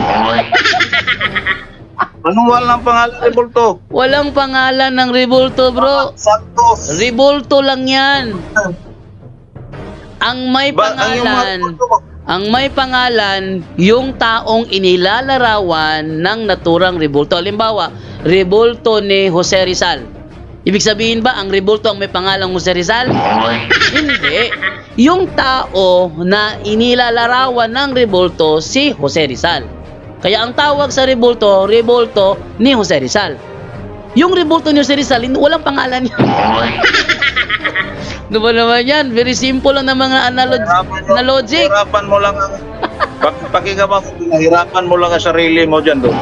Ano walang pangalan ng Ribulto? Walang pangalan ng Ribulto, bro. Santos. Ribulto lang yan. Ang may pangalan, yung taong inilalarawan ng naturang Ribulto. Halimbawa, Ribulto ni Jose Rizal. Ibig sabihin ba ang Ribulto ang may pangalang Jose Rizal? Hindi. Yung tao na inilalarawan ng Ribulto si Jose Rizal. Kaya ang tawag sa Ribulto, Ribulto ni Jose Rizal. Yung Ribulto ni Jose Rizal, walang pangalan yan. Diba naman yan? Very simple lang ng mga logic. Hirapan mo lang ang... Pakinggan mo, hirapan mo lang ang sarili mo dyan doon.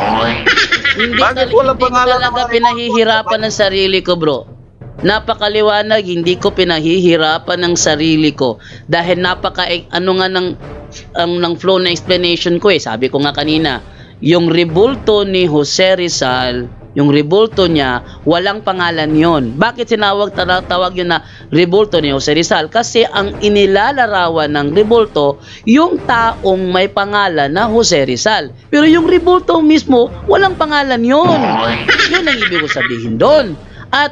Hindi talaga pinahihirapan ng sarili ko, bro. Napakaliwanag, hindi ko pinahihirapan ng sarili ko. Dahil ng flow na explanation ko sabi ko nga kanina, yung Ribulto ni Jose Rizal, yung Ribulto niya, walang pangalan yon. Bakit tawag yun na Ribulto ni Jose Rizal? Kasi ang inilalarawan ng Ribulto, yung taong may pangalan na Jose Rizal. Pero yung Ribulto mismo, walang pangalan yon. Yun ang ibig sabihin doon. At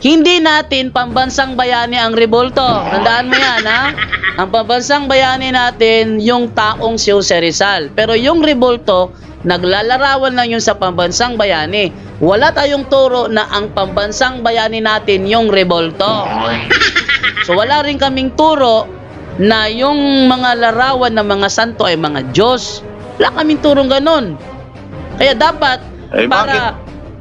hindi natin pambansang bayani ang Ribulto. Tandaan mo yan, ha? Ang pambansang bayani natin, yung taong si Jose Rizal. Pero yung Ribulto, Naglalarawan lang yun sa pambansang bayani. Wala tayong turo na ang pambansang bayani natin yung rebulto. So wala rin kaming turo na yung mga larawan ng mga santo ay mga Diyos. Wala kaming turong ganun. Kaya dapat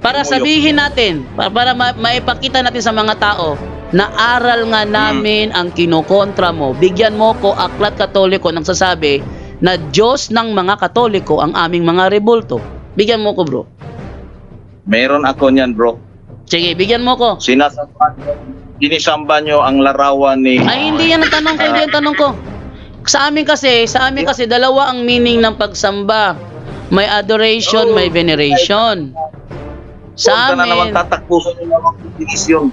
para sabihin natin, para maipakita natin sa mga tao na aral nga namin ang kinukontra mo. Bigyan mo ko aklat Katoliko nang sasabi na Diyos ng mga Katoliko ang aming mga rebulto. Bigyan mo ko, bro. Meron ako niyan, bro. Sige, bigyan mo ko. Sinisamba nyo ang larawan ni... Ay, hindi yan ang tanong ko, hindi yan ang tanong ko. Sa amin kasi dalawa ang meaning ng pagsamba. May adoration, may veneration. Sa amin... na naman tatakpusan nyo naman definisyon.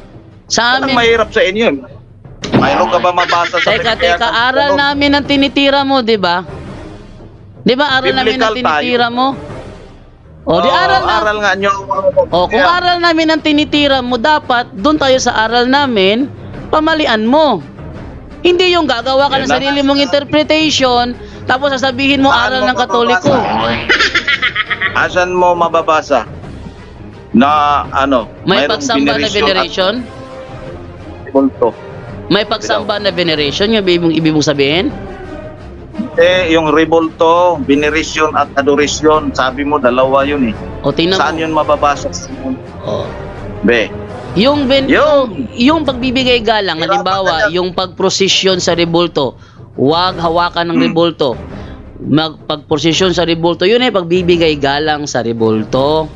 Sa amin... mahirap sa inyo. Mayroon ka ba mabasa sa... Teka, aral namin ang tinitira mo, di ba? Di ba aral namin ang tinitira mo? O, di aral nga nyo. O, kung aral namin ang tinitira mo, dapat doon tayo sa aral namin, pamalian mo. Hindi yung gagawa ka ng sarili mong interpretation, tapos sasabihin mo aral ng Katoliko. Asan mo mababasa? Na ano? May pagsamba na veneration? May pagsamba na veneration, yung ibig mong sabihin? Yung rebulto, veneration at adoration, sabi mo dalawa yun eh. O, tingnan saan mo. yun mababasa? O. Be. Yung pagbibigay galang, halimbawa, yung pagprosesyon sa rebulto, huwag hawakan ng rebulto. Pagprosesyon sa rebulto, yun ay pagbibigay galang sa rebulto.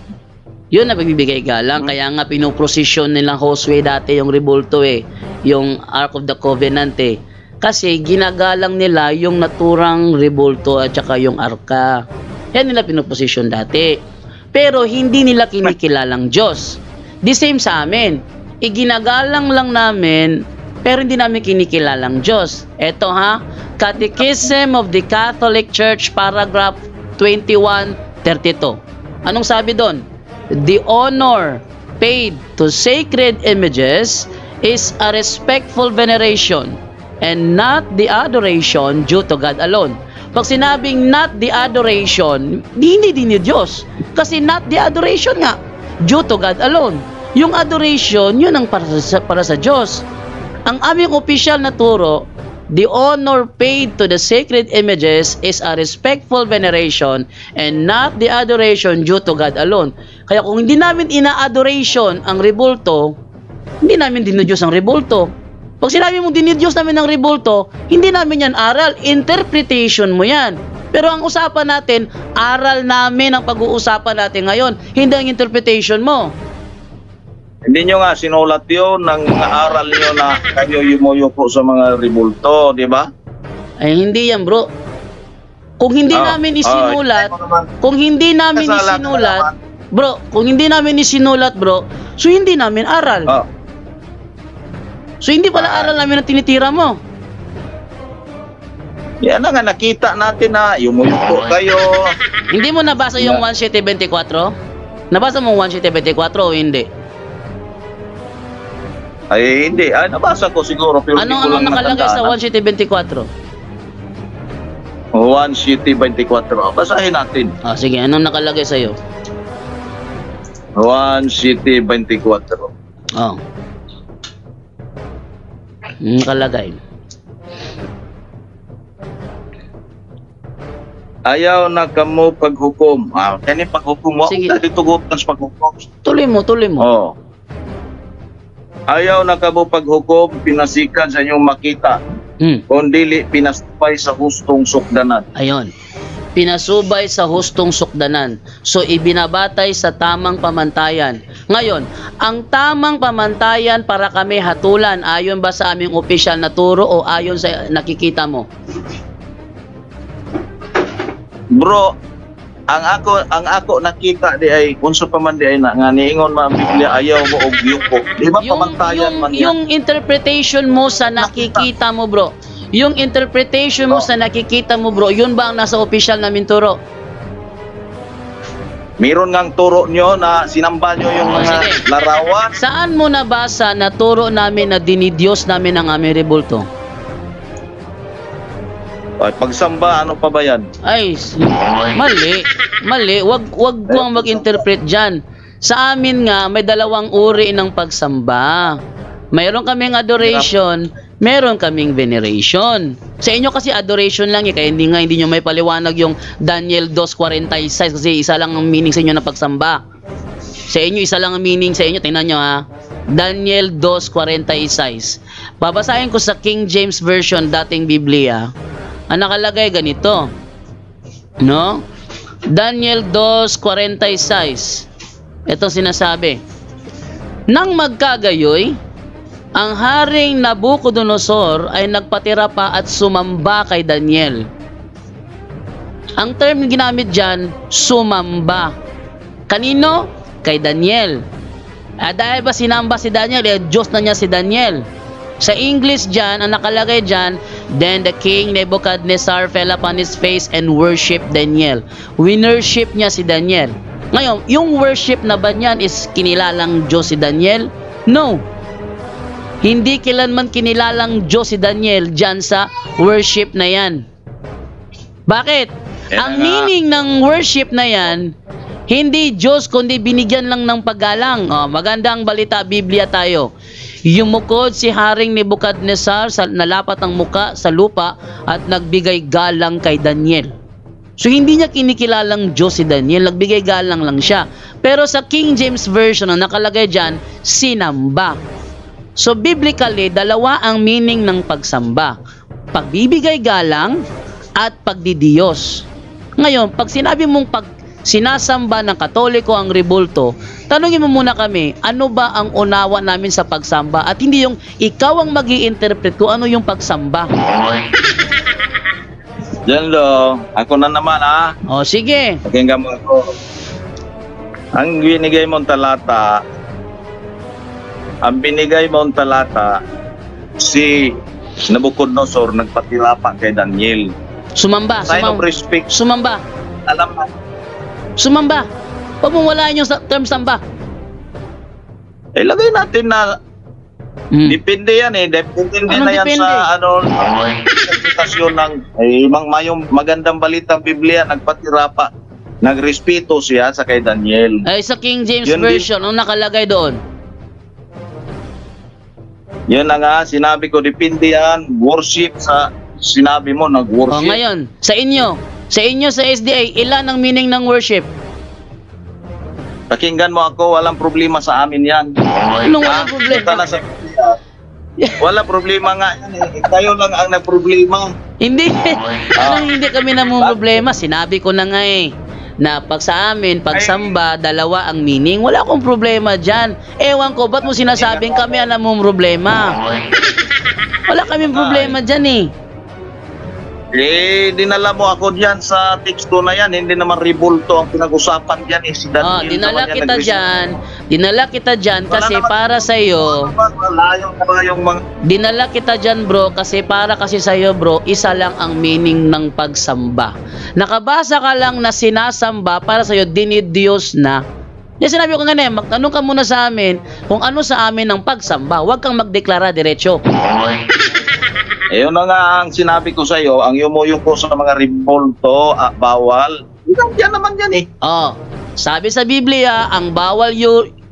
Yun na pagbibigay galang. Kaya nga pinoprosesyon nilang Josue dati yung rebulto eh. Yung Ark of the Covenant eh. Kasi ginagalang nila yung naturang rebulto at saka yung arka. Yan nila pinoposisyon dati. Pero hindi nila kinikilalang Diyos. The same sa amin. Iginagalang lang namin, pero hindi namin kinikilalang Diyos. Eto ha, Catechism of the Catholic Church, paragraph 2132. Anong sabi doon? The honor paid to sacred images is a respectful veneration and not the adoration due to God alone. Pag sinabing not the adoration, hindi din ni Diyos. Kasi not the adoration nga, due to God alone. Yung adoration, yun ang para sa Diyos. Ang aming opisyal na turo, the honor paid to the sacred images is a respectful veneration and not the adoration due to God alone. Kaya kung hindi namin ina-adoration ang rebulto, hindi namin din ni Diyos ang rebulto. Pag sinabi mong dinidiyos namin ng rebulto, hindi namin yan aral, interpretation mo yan. Pero ang usapan natin, aral namin ang pag-uusapan natin ngayon, hindi ang interpretation mo. Hindi nyo nga sinulat yun ng mga aral nyo na kayo yumuyo po sa mga rebulto, di ba? Ay hindi yan, bro. Kung hindi namin isinulat, kung hindi namin isinulat, bro, so hindi namin aral. So hindi pala aral namin ang tinitira mo. Yan na nga, nakita natin na yumuyo kayo. Hindi mo nabasa yung 1:7:24? Nabasa mo 1:7:24 o hindi? Ay hindi, nabasa ko siguro pero anong nakalagay sa 1:7:24? 1:7:24. Basahin natin. Sige, anong nakalagay sa iyo? 1:7:24. Nakalagay. Ayaw na kamo paghukom. Kani paghukom mo. Sige. Dito gupan sa paghukom. Tuloy mo. Ayaw na kamo paghukom, pinasikan sa inyong makita. Kundili pinasubay sa hustong sukdanan. Ayon. Pinasubay sa hustong sukdanan. So ibinabatay sa tamang pamantayan. Ngayon, ang tamang pamantayan para kami hatulan, ayon ba sa aming opisyal na turo o ayon sa nakikita mo? Bro, ang ako nakita di ay unsa pa man di ay nga niingon man Biblia ayaw mo og yuko. Di ba pamantayan man yan? Yung interpretation mo sa nakikita mo, bro. Yung interpretation mo sa nakikita mo, bro, yun ba ang nasa opisyal namin turo? Meron ngang turo nyo na sinamba nyo yung mga larawan. Saan mo nabasa na turo namin na dinidiyos namin ang aming rebulto? Ay, pagsamba, ano pa ba yan? Ay, mali. Mali. Wag kang mag-interpret dyan. Sa amin nga, may dalawang uri ng pagsamba. Mayroon kaming adoration, meron kaming veneration. Sa inyo kasi adoration lang kaya hindi nyo may paliwanag yung Daniel 2:46 kasi isa lang ang meaning sa inyo na pagsamba. Sa inyo, isa lang ang meaning sa inyo. Tingnan nyo ha. Daniel 2:46. Babasahin ko sa King James Version, dating Biblia. Ang nakalagay ganito. No? Daniel 2:46. Ito sinasabi. Nang magkagayoy, ang haring Nabucodonosor ay nagpatira pa at sumamba kay Daniel. Ang term ginamit dyan, sumamba. Kanino? Kay Daniel. Dahil ba sinamba si Daniel, Diyos na niya si Daniel. Sa English dyan, ang nakalagay dyan, then the king Nebuchadnezzar fell upon his face and worshiped Daniel. Winworship niya si Daniel. Ngayon, yung worship na ba niyan is kinilalang Diyos si Daniel? No. Hindi kailanman kinilalang Diyos si Daniel dyan sa worship na yan. Bakit? Ang meaning ng worship na yan, hindi Diyos kundi binigyan lang ng paggalang. Magandang balita, Biblia tayo. Yumukod si Haring Nebuchadnezzar, nalapat ang muka sa lupa at nagbigay galang kay Daniel. So hindi niya kinikilalang Diyos si Daniel, nagbigay galang lang siya. Pero sa King James Version, ang nakalagay dyan, sinamba. So biblically, dalawa ang meaning ng pagsamba. Pagbibigay galang at pagdidiyos. Ngayon, pag sinabi mong sinasamba ng Katoliko ang rebulto, tanungin mo muna kami, ano ba ang unawa namin sa pagsamba? At hindi yung ikaw ang mag-i-interpret kung ano yung pagsamba. Diyan lo, ako na naman O sige. Pakinggan mo ako. Ang binigay mong talata, si Nabucodonosor nagpatira pa kay Daniel. Sumamba. Sign of respect. Sumamba. Alam mo. Sumamba. Huwag mong walaan yung term samba. Lagay natin na depende yan Depende na yan depende? sa interpretasyon ng yung magandang balita Biblia, nagpatira pa. Nagrespeto siya sa kay Daniel. Ay, sa King James Yun Version, ang nakalagay doon. Yan na nga, sinabi ko, depende yan. Worship sa sinabi mo, nag-worship. Ngayon, sa inyo sa SDA, ilan ang meaning ng worship? Pakinggan mo ako, walang problema sa amin yan. Anong walang problema? Wala problema nga yan Kayo lang ang nagproblema. Hindi. Hindi kami namang problema. Sinabi ko na nga na pag sa amin, pagsamba, dalawa ang meaning. Wala akong problema dyan. Ewan ko, ba't mo sinasabing kami ang namang problema? Wala kaming problema dyan Dinala mo ako diyan sa teksto na yan. Hindi naman rebulto ang pinag-usapan diyan si Daniel. Dinala kita dyan kasi para sa iyo. Dinala kita dyan bro kasi para kasi sa iyo bro, isa lang ang meaning ng pagsamba. Nakabasa ka lang na sinasamba para sa iyo dinidiyos na. Yung sinabi ko nga magtanong ka muna sa amin kung ano sa amin ang pagsamba. Huwag kang magdeklara diretso. Yun na nga ang sinabi ko sa iyo, ang yumuyo ko sa mga rebulto, bawal. Yan naman yan Sabi sa Biblia, ang bawal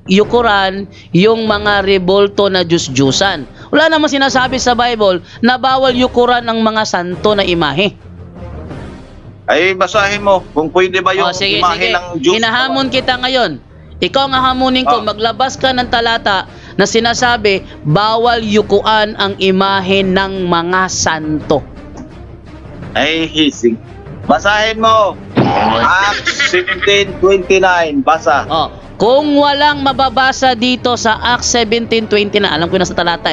yukuran yung mga rebulto na Diyos-Diyusan. Wala namang sinasabi sa Bible na bawal yukuran ang mga santo na imahe. Ay, basahin mo kung pwede ba yung imahe ng Diyos. Hinahamon kita ngayon. Ikaw ang hahamunin ko, maglabas ka ng talata na sinasabi, bawal yukuan ang imahe ng mga santo. Ay, hising. Basahin mo. Acts 17:29. Basa. Kung walang mababasa dito sa Acts 17:29, alam ko na sa talata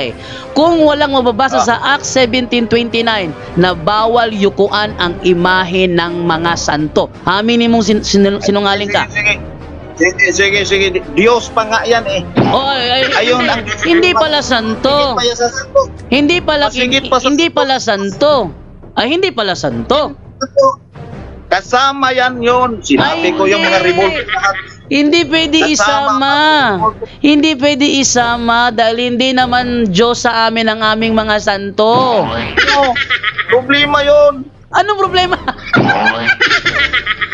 Kung walang mababasa sa Acts 17:29 na bawal yukuan ang imahe ng mga santo. Aminin mong sinungaling ka. Sige. Diyos pa nga yan Ayun ang hindi pala santo. Hindi pala santo. Hindi pala santo. Kasama yan yun. Sinabi ko yung mga revolt lahat. Hindi pwede isama. Hindi pwede isama dahil hindi naman Diyos sa amin ang aming mga santo. Problema yun. Anong problema?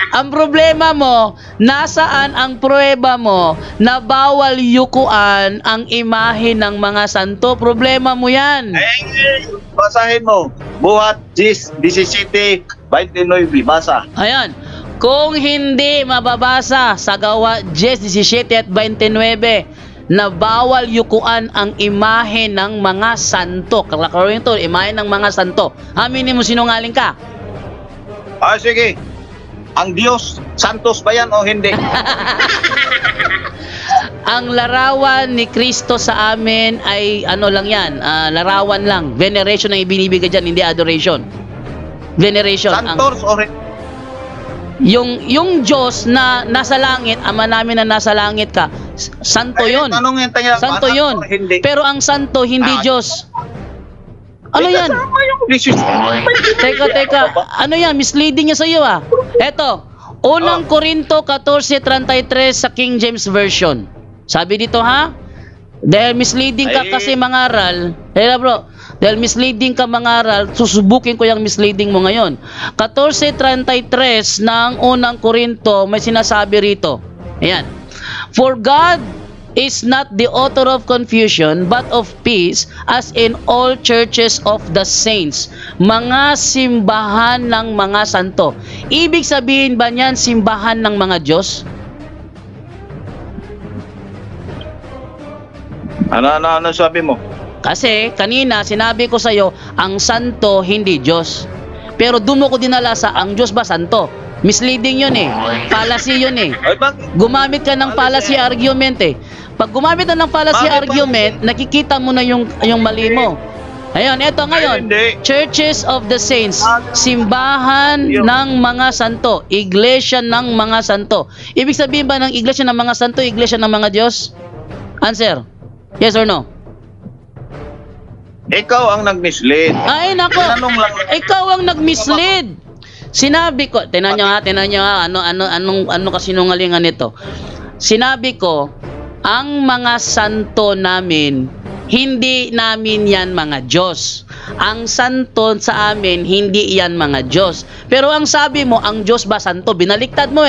Ang problema mo, nasaan ang pruweba mo na bawal yukuan ang imahe ng mga santo? Problema mo yan. Basahin mo. Buhat 17:29, basa. Ayan. Kung hindi mababasa sa Gawa 10:17 at 29 na bawal yukuan ang imahe ng mga santo. Kalakaroon ito, imahe ng mga santo. Aminin mo sinungaling ka. Sige. Ang Diyos, santos ba yan o hindi? Ang larawan ni Kristo sa amin ay ano lang yan, larawan lang. Veneration ang ibinibigay dyan, hindi adoration. Veneration. Santos o hindi? Yung Diyos na nasa langit, Ama namin na nasa langit ka, santo yun. Santo yun. Pero ang santo, hindi Diyos. Ano yan? Teka. Ano yan? Misleading niya sa iyo Eto, unang Korinto 14:33 sa King James Version. Sabi dito dahil misleading ka kasi mangaral. Bro, dahil misleading ka mangaral, susubukin ko yung misleading mo ngayon. 14:33 ng unang Korinto, may sinasabi rito. Ayan. For God is not the author of confusion, but of peace, as in all churches of the saints. Mga simbahan ng mga santo. Ibig sabihin ba niyan simbahan ng mga Diyos? Ano sabi mo? Kasi kanina sinabi ko sa iyo, ang santo hindi Diyos. Pero doon mo ko dinala sa ang Diyos ba santo? Misleading yun Fallacy yun Gumamit ka ng fallacy argument Pag gumamit na ng fallacy argument, nakikita mo na yung mali mo. Ayun, eto ngayon. Churches of the saints. Simbahan ng mga santo. Iglesia ng mga santo. Ibig sabihin ba ng iglesia ng mga santo, iglesia ng mga Diyos? Answer. Yes or no? Ikaw ang nag-mislead. Ay, nako. Ikaw ang nag-mislead. Sinabi ko, tinan nyo ano kasinungalingan nito. Sinabi ko, ang mga santo namin, hindi namin yan mga Diyos. Ang santo sa amin, hindi yan mga Diyos. Pero ang sabi mo, ang Diyos ba santo? Binaliktad mo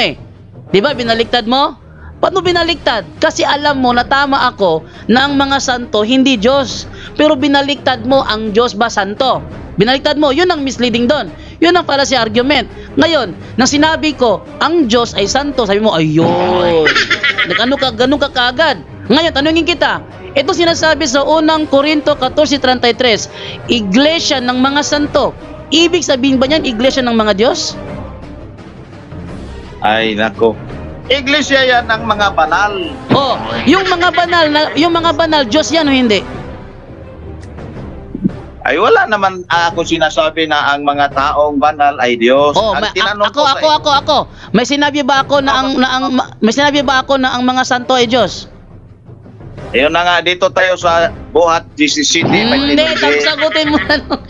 Di ba binaliktad mo? Paano binaliktad? Kasi alam mo na tama ako na ang mga santo hindi Diyos. Pero binaliktad mo ang Diyos ba santo? Binaliktad mo, yun ang misleading doon. Yun ang fallacy argument. Ngayon, nang sinabi ko, ang Diyos ay santo, sabi mo, ayun. Ganun ka kaagad. Ngayon, tanungin kita, ito sinasabi sa unang Korinto 14:33, iglesia ng mga santo. Ibig sabihin ba niyan, iglesia ng mga Diyos? Ay, nako. Iglesia yan ng mga banal. Yung mga banal, Diyos yan o hindi? Ay wala naman ako sinasabi na ang mga taong banal ay Diyos. Ako. May sinabi ba ako na ang mga santo ay Diyos? Ayun na nga, dito tayo sa Buhat 17. Hindi, sagutin mo tanong.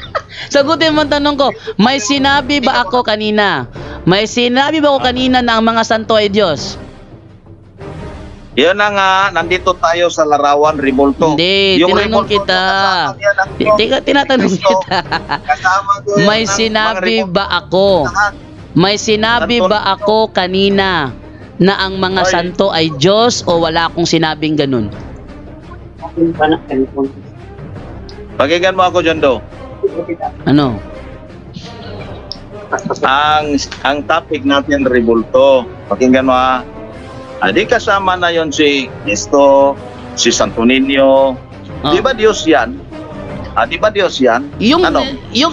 Sagutin mo tanong ko. May sinabi ba ako kanina? Na ang mga santo ay Diyos? Yun na nga, nandito tayo sa larawan Rebulto. Hindi, tinanong kita. Tinatanong kita. May sinabi ba ako? May sinabi ba ako kanina na ang mga santo ay Diyos o wala akong sinabing ganun? Pakinggan mo ako dyan do. Ano? Ang topic natin Rebulto. Pakinggan mo di kasama na yon si Cristo, si Santo Niño. Di ba Diyos yan? Di ba Diyos yan? Yung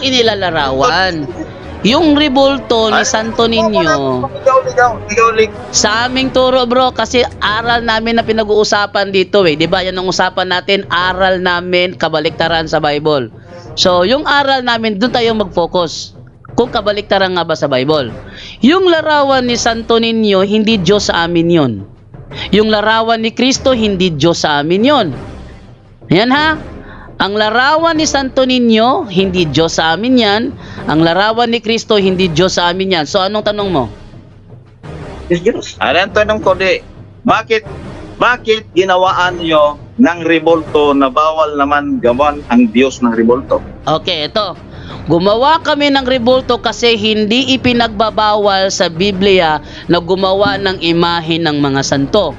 inilalarawan. Yung Rebulto ni Santo Niño. Sa aming turo bro, kasi aral namin na pinag-uusapan dito Di ba yan ang usapan natin, aral namin kabaliktaran sa Bible. So yung aral namin, doon tayo mag-focus. Kung kabaliktaran nga ba sa Bible. Yung larawan ni Santo Niño, hindi Diyos sa amin yon. Yung larawan ni Kristo, hindi Diyos sa amin yon. Ayan Ang larawan ni Santo Niño, hindi Diyos sa amin yan. Ang larawan ni Kristo, hindi Diyos sa amin yan. So anong tanong mo? Ang tanong ko bakit ginawaan nyo ng Rebulto na bawal naman gawan ang Diyos ng Rebulto? Okay, ito. Gumawa kami ng rebulto kasi hindi ipinagbabawal sa Biblia na gumawa ng imahe ng mga santo.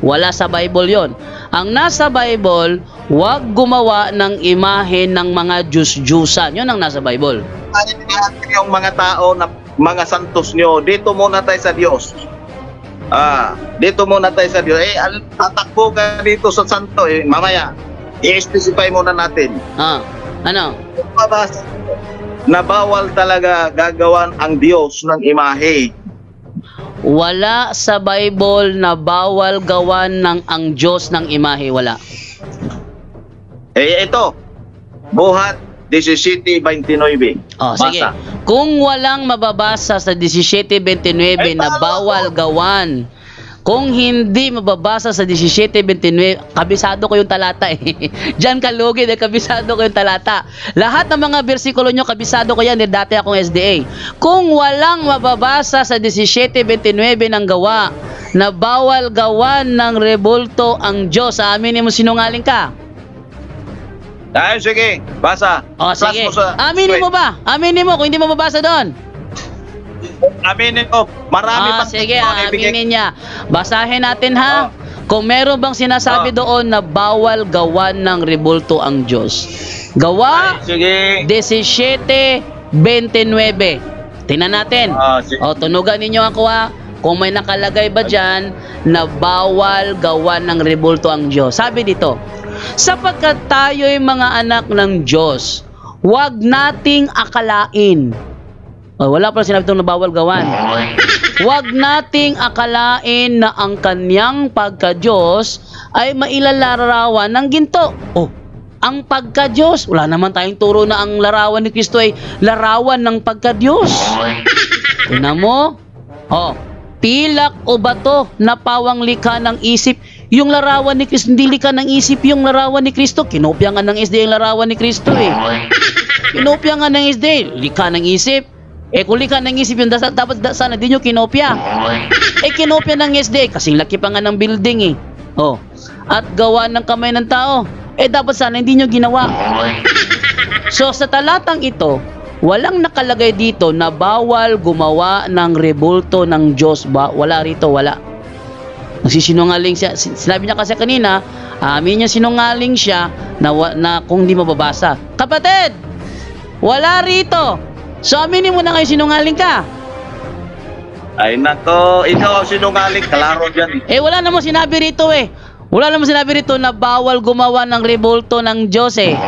Wala sa Bible yon. Ang nasa Bible, huwag gumawa ng imahe ng mga Diyos-Diyusan. Yun ang nasa Bible. Yung mga tao na mga santos nyo, dito muna tayo sa Diyos. Dito muna tayo sa Diyos. Tatakbo ka dito sa santo. Mamaya, i-specify muna natin. Ano? Na bawal talaga gagawan ang Diyos ng imahe. Wala sa Bible na bawal gawan ng ang Diyos ng imahe. Wala. Ito. Buhat 17:29. Sige. Kung walang mababasa sa 17:29 na bawal gawan, kung hindi mababasa sa 17:29, kabisado ko yung talata eh. Diyan kalugi, kabisado ko yung talata. Lahat ng mga bersikulo nyo, kabisado ko yan, dati akong SDA. Kung walang mababasa sa 17:29 ng gawa, na bawal gawan ng rebulto ang Diyos, aminin mo sinungaling ka. Sige, basa. Sige. Aminin mo ba? Aminin mo kung hindi mo mababasa doon. Aminin ko. Marami pang sige, aminin niya. Basahin natin ha. Kung meron bang sinasabi doon na bawal gawan ng rebulto ang Diyos. Gawa 17:29. Tingnan natin. Tunugan ninyo ako ha. Kung may nakalagay ba dyan na bawal gawan ng rebulto ang Diyos. Sabi dito, sapagkat tayo'y mga anak ng Diyos, huwag nating akalain. Wala pala sinabi itong nabawal gawan. Huwag nating akalain na ang kanyang pagka-Diyos ay mailalarawan ng ginto. Ang pagka-Diyos, wala naman tayong turo na ang larawan ni Kristo ay larawan ng pagka-Diyos. Tingnan mo. Pilak o bato na pawang likha ng isip. Yung larawan ni Kristo, hindi likha ng isip yung larawan ni Kristo. Kinopya nga ng SDA yung larawan ni Kristo eh. Kinopya nga ng SDA, likha ng isip. Kung likha ng isip yung dapat sana din nyo kinopya. Kinopya ng SDA, kasing laki pa nga ng building eh. At gawa ng kamay ng tao. Dapat sana hindi nyo ginawa. So sa talatang ito, walang nakalagay dito na bawal gumawa ng rebulto ng Diyos ba? Wala rito, wala. Nagsisinungaling siya. Sinabi niya kasi kanina, amin niya sinungaling siya na kung di mababasa. Kapatid, wala rito. So aminin mo na kayo sinungaling ka. Ay nako, ikaw sinungaling, klaro dyan eh. Wala namang sinabi rito eh. Wala namang sinabi rito na bawal gumawa ng rebulto ng Diyos eh.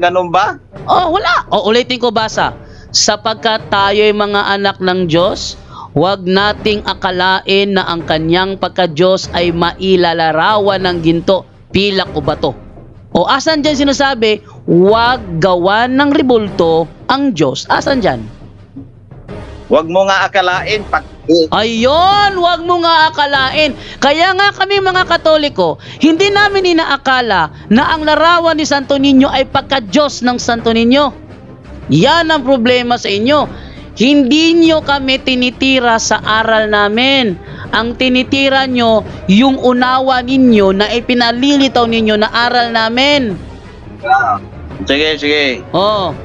Ganun ba? Wala. Ulitin ko basa. Sapagkat tayo'y mga anak ng Diyos, huwag nating akalain na ang kanyang pagka-Diyos ay mailalarawan ng ginto, pilak o bato. Asan dyan sinasabi, huwag gawan ng rebulto ang Diyos? Asan dyan? Huwag mo nga akalain. Ayun, huwag mo nga akalain. Kaya nga kami mga Katoliko, hindi namin inaakala na ang larawan ni Santo Niño ay pagka-Diyos ng Santo Niño. Yan ang problema sa inyo. Hindi nyo kami tinitira sa aral namin. Ang tinitira nyo, yung unawa ninyo na ipinalilitaw ninyo na aral namin. Sige.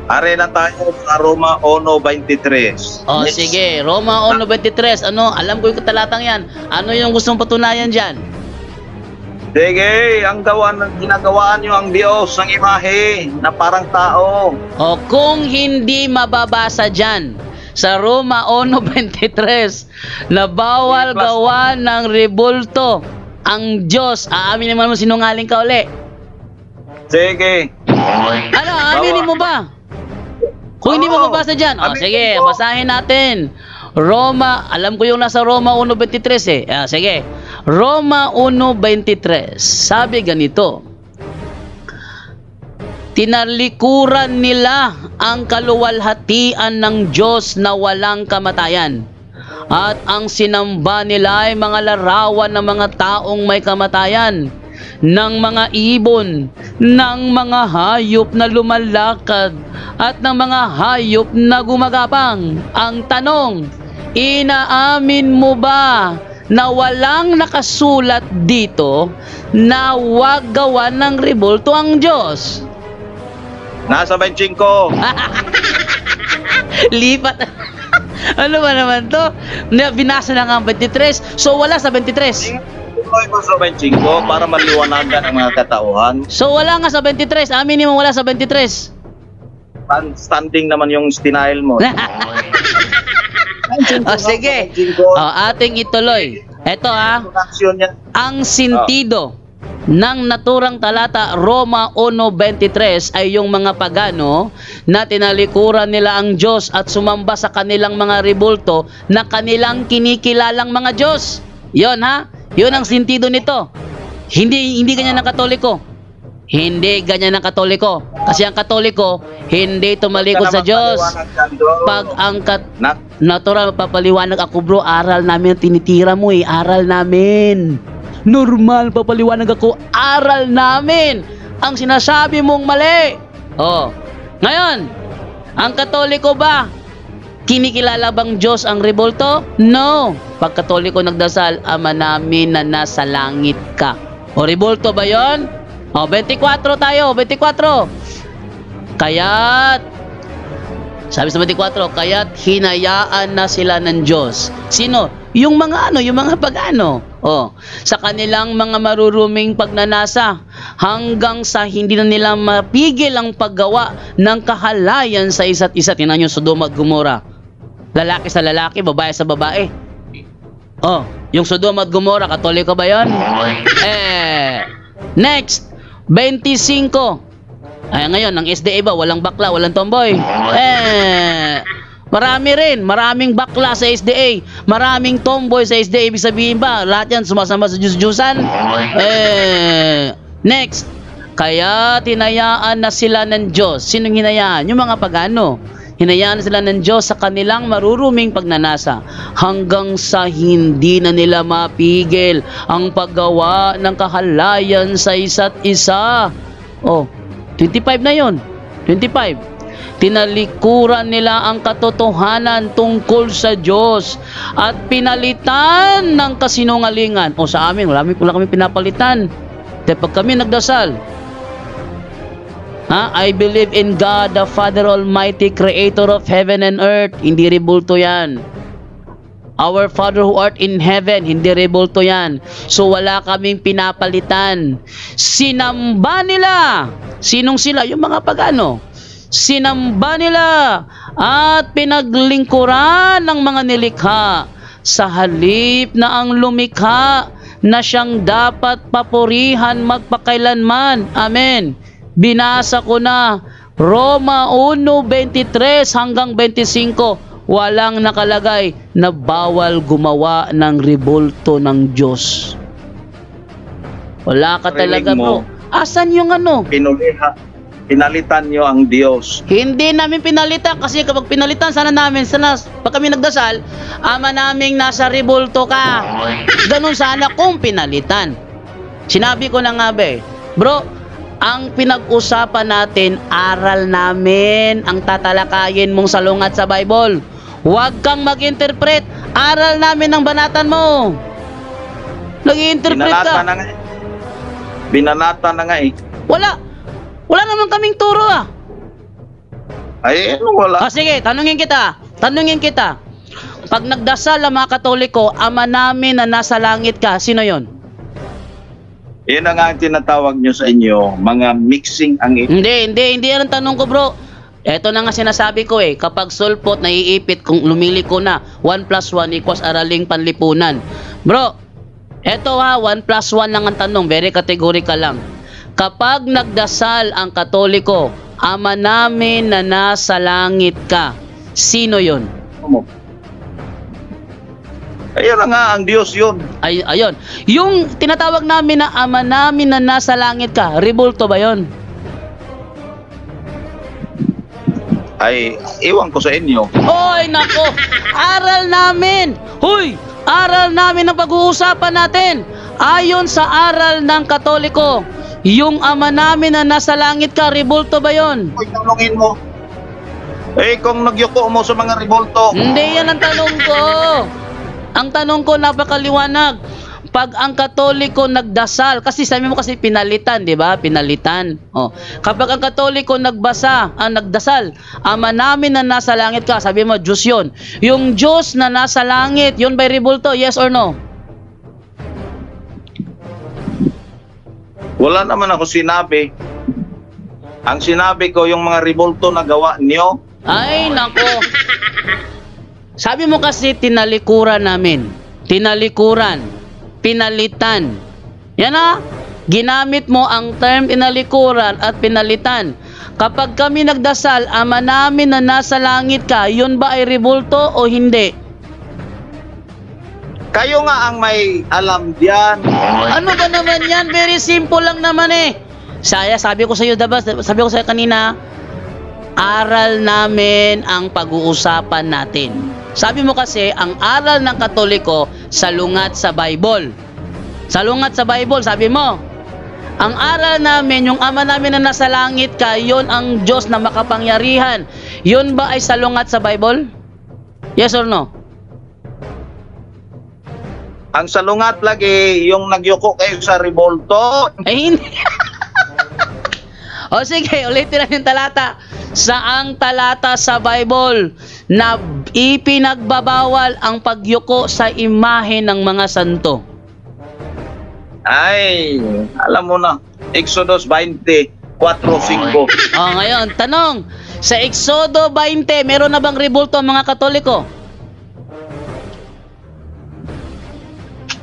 Are na tayo sa Roma 1:23. Sige. Roma 1:23. Alam ko yung talatang yan. Ano yung gustong patunayan dyan? Sige, ang ginagawaan nyo ang Diyos ng imahe na parang tao. Kung hindi mababasa dyan sa Roma 1:23 na bawal gawa ng rebulto ang Diyos, aamin naman mo sinungaling ka uli. Sige. Aminin mo ba? Kung hindi mo mabasa dyan, sige, basahin natin. Roma, alam ko yung nasa Roma 1:23 eh. Sige, Roma 1:23. Sabi ganito, tinalikuran nila ang kaluwalhatian ng Diyos na walang kamatayan. At ang sinamba nila ay mga larawan ng mga taong may kamatayan, ng mga ibon, ng mga hayop na lumalakad, at ng mga hayop na gumagapang. Ang tanong, inaamin mo ba na walang nakasulat dito na huwag gawan ng rebulto ang Diyos? Nasa 25. Lipat. Ano ba naman to? Binasa na nga ang 23. So wala sa 23. Tuloy ko sa 25 para maliwanagan ang mga katauhan. So wala nga sa 23. Aminin mo wala sa 23. Standing naman yung denial mo. Sige. Ating ituloy. Ito ang sintido ng naturang talata Roma 1:23 ay yung mga pagano na tinalikuran nila ang Diyos at sumamba sa kanilang mga rebulto na kanilang kinikilalang mga Diyos. Yon ha? Yun ang sintido nito. Hindi ganyan ang Katoliko. Hindi ganyan ang Katoliko. Kasi ang Katoliko hindi tumalikod sa Diyos. Pag ang natural papaliwanag ako bro, aral namin tinitira mo aral namin. Normal, papaliwanag ako, aral namin. Ang sinasabi mong mali. Ngayon, ang Katoliko ba, kinikilala bang Diyos ang rebulto? No. Pag Katoliko nagdasal, Ama namin na nasa langit ka. Rebulto ba yon? 24 tayo, 24. Kaya't, sabi sa 24, kaya't hinayaan na sila ng Diyos. Sino? Yung mga yung mga pagano. Sa kanilang mga maruruming pagnanasa hanggang sa hindi na nila mapigil ang paggawa ng kahalayan sa isa't isa. Tingnan nyo Sodoma at Gomora. Lalaki sa lalaki, babae sa babae. Yung Sodoma at Gomora, Katoliko ba yun? Next, 25. Ngayon, ang SDA ba? Walang bakla, walang tomboy. Marami rin, maraming bakla sa SDA, maraming tomboy sa SDA. Ibig sabihin ba, lahat yan sumasama sa Diyos-Diyusan? Next, kaya tinayaan na sila ng Diyos. Sinong hinayaan? Yung mga pagano. Hinayaan na sila ng Diyos sa kanilang maruruming pagnanasa hanggang sa hindi na nila mapigil ang paggawa ng kahalayan sa isa't isa. 25 na yon. 25. Tinalikuran nila ang katotohanan tungkol sa Diyos at pinalitan ng kasinungalingan. Sa amin, wala kami pinapalitan. Dahil pag kami nagdasal, I believe in God, the Father Almighty, Creator of heaven and earth. Hindi rebulto yan. Our Father who art in heaven, hindi rebulto yan. So wala kaming pinapalitan. Sinamba nila. Sinong sila? Yung mga pagano. Sinamba nila at pinaglingkuran ng mga nilikha sa halip na ang lumikha na siyang dapat papurihan magpakailanman. Amen. Binasa ko na Roma 1:23 hanggang 25. Walang nakalagay na bawal gumawa ng rebulto ng Diyos. Wala ka talaga bro. Asan yung Pinalitan nyo ang Diyos. Hindi namin pinalitan kasi kapag pinalitan pag kami nagdasal, Ama naming nasa rebulto ka. Ganun sana kung pinalitan. Sinabi ko na nga bro, ang pinag-usapan natin, aral namin ang tatalakayin mong salungat sa Bible. Huwag kang mag-interpret. Aral namin ang banatan mo. Nag-i-interpret ka. Binanata na nga Wala naman kaming turo wala. Sige, tanungin kita. Pag nagdasal ang mga Katoliko, Ama namin na nasa langit ka, sino yon? Yan ang tinatawag nyo sa inyo, mga mixing ang Hindi yan ang tanong ko bro. Eto na nga sinasabi ko kapag sulpot, naiipit, kung lumiliko na, 1 + 1 = araling panlipunan. Bro, eto 1 + 1 lang ang tanong, very categorical lang. Kapag nagdasal ang Katoliko, Ama namin na nasa langit ka, sino yon? Ayun na nga, ang Diyos yun. Ayun. Yung tinatawag namin na Ama namin na nasa langit ka, rebulto ba yon? Iwan ko sa inyo. Hoy, nako! Aral namin! Aral namin ang pag-uusapan natin. Ayon sa aral ng Katoliko, yung Ama namin na nasa langit ka, rebulto ba yon? Tanungin mo. Kung nagyuko mo sa mga rebulto. Hindi yan ang tanong ko. Ang tanong ko napakaliwanag. pag ang Katoliko nagdasal, kasi sabi mo kasi pinalitan, di ba? Pinalitan. Oh. Kapag ang Katoliko nagdasal, Ama namin na nasa langit ka, sabi mo, Diyos yun. Yung Diyos na nasa langit, yun by rebulto, yes or no? Wala naman ako sinabi. Ang sinabi ko, yung mga rebulto na gawa niyo. Ay, nako. Sabi mo kasi, tinalikuran namin. Tinalikuran. Pinalitan. Yan na. Ginamit mo ang term tinalikuran at pinalitan. Kapag kami nagdasal, Ama namin na nasa langit ka, yun ba ay rebulto o hindi? Kayo nga ang may alam diyan. Ano ba naman yan? Very simple lang naman eh. Sabi ko sa iyo, diba? Sabi ko sa iyo kanina, aral namin ang pag-uusapan natin. Sabi mo kasi, ang aral ng Katoliko, salungat sa Bible. Salungat sa Bible, sabi mo. Ang aral namin, yung Ama namin na nasa langit ka, yun ang Diyos na makapangyarihan. Yun ba ay salungat sa Bible? Yes or no? Ang salungat lagi, yung nagyuko kayo sa rebulto. Ay, hindi. O sige, ulitin natin yung talata. Saang talata sa Bible na ipinagbabawal ang pagyuko sa imahe ng mga santo? Ay, alam mo na. Exodus 20, 4-5. Ngayon, tanong. Sa Exodo 20, meron na bang rebulto ang mga Katoliko?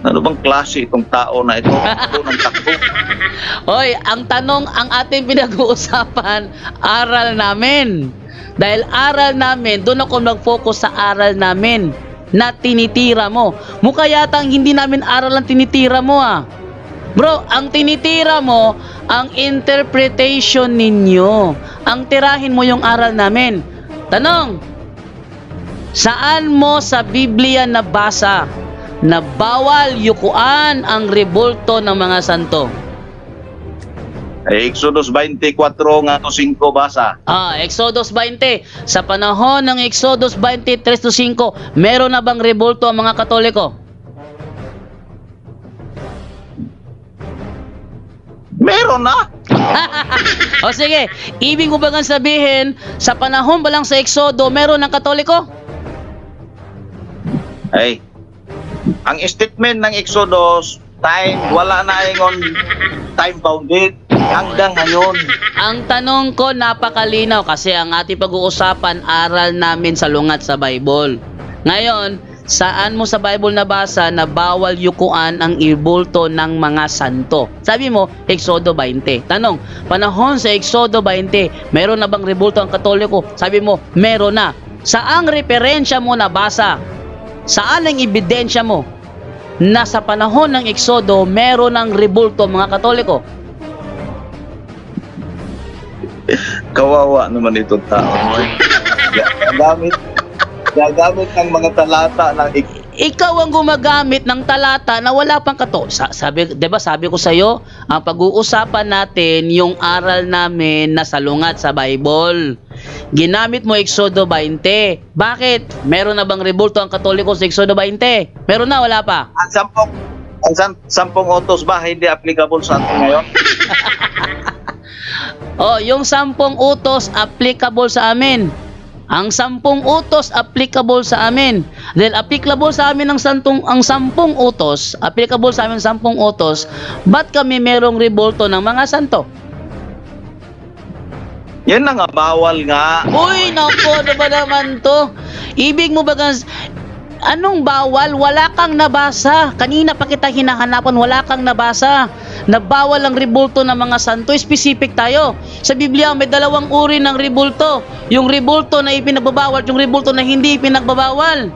Ano bang klase itong tao na ito? Takbo ng takbo. Hoy, ang tanong, ang ating pinag-uusapan, aral namin. Dahil aral namin, doon ako nag-focus sa aral namin na tinitira mo. Mukha yata hindi namin aral ang tinitira mo ah. Bro, ang tinitira mo, ang interpretation ninyo. Ang tirahin mo yung aral namin. Tanong, saan mo sa Biblia nabasa na bawal yukuan ang rebulto ng mga santo? Exodus 24 nga to 5 basa. Exodus 20. Sa panahon ng Exodus 23-5, meron na bang rebulto ang mga Katoliko? Meron na. O sige, ibig mo ba sabihin, sa panahon ba lang sa Exodo, meron ng Katoliko? Ay, ang statement ng Exodus, wala na ingon time bounded hanggang ngayon. Ang tanong ko napakalinaw kasi ang ating pag-uusapan, aral namin salungat sa Bible. Ngayon, saan mo sa Bible nabasa na bawal yukuan ang ibulto ng mga santo? Sabi mo, Exodo 20. Tanong, panahon sa Exodo 20, meron na bang rebulto ang Katoliko? Sabi mo, meron na. Saang referensya mo nabasa? Saan ang ebidensya mo na sa panahon ng Exodo, meron ng rebulto mga Katoliko? Kawawa naman itong tao. Gagamit ng mga talata ng Ikaw ang gumagamit ng talata na wala pang diba sabi ko sa iyo, ang pag-uusapan natin yung aral namin na salungat sa Bible. Ginamit mo Exodo 20. Bakit? Meron na bang rebulto ang Katoliko sa Exodo 20? Meron na, wala pa? Ang sampung utos ba hindi applicable sa atin ngayon? Yung 10 utos applicable sa amin. Ang 10 utos applicable sa amin. Dahil applicable sa amin ang 10 utos, applicable sa amin 10 utos, ba't kami merong rebulto ng mga santo? Yan na nga, bawal nga. Uy, naku, ano ba naman to? Ibig mo ba anong bawal? Wala kang nabasa. Kanina pa kita hinahanapan, wala kang nabasa. Na bawal ang rebulto ng mga santo. Specific tayo. Sa Biblia, may 2 uri ng rebulto. Yung rebulto na ipinagbabawal, yung rebulto na hindi ipinagbabawal.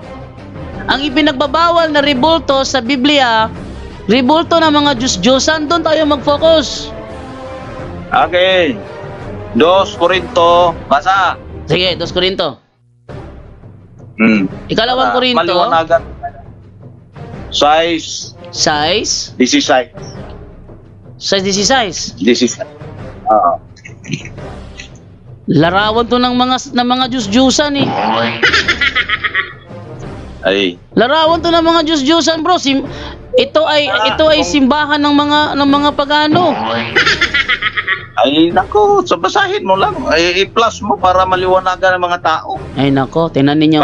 Ang ipinagbabawal na rebulto sa Biblia, rebulto ng mga Diyos-Diyosan, doon tayo mag-focus. Okay. 2 Korinto, basa. Sige, 2 Korinto. Ikalawang Korinto. Maliwanagan. Size 16. Size 16. Larawan to ng mga Diyos-Diyusan eh. Ay. Larawan to ng mga Diyos-Diyusan, bro. Ito ay simbahan ng mga pagano. Ay, nako, so basahin mo lang. Ay, i-plus mo para maliwanagan ng mga tao. Ay nako, tinan ninyo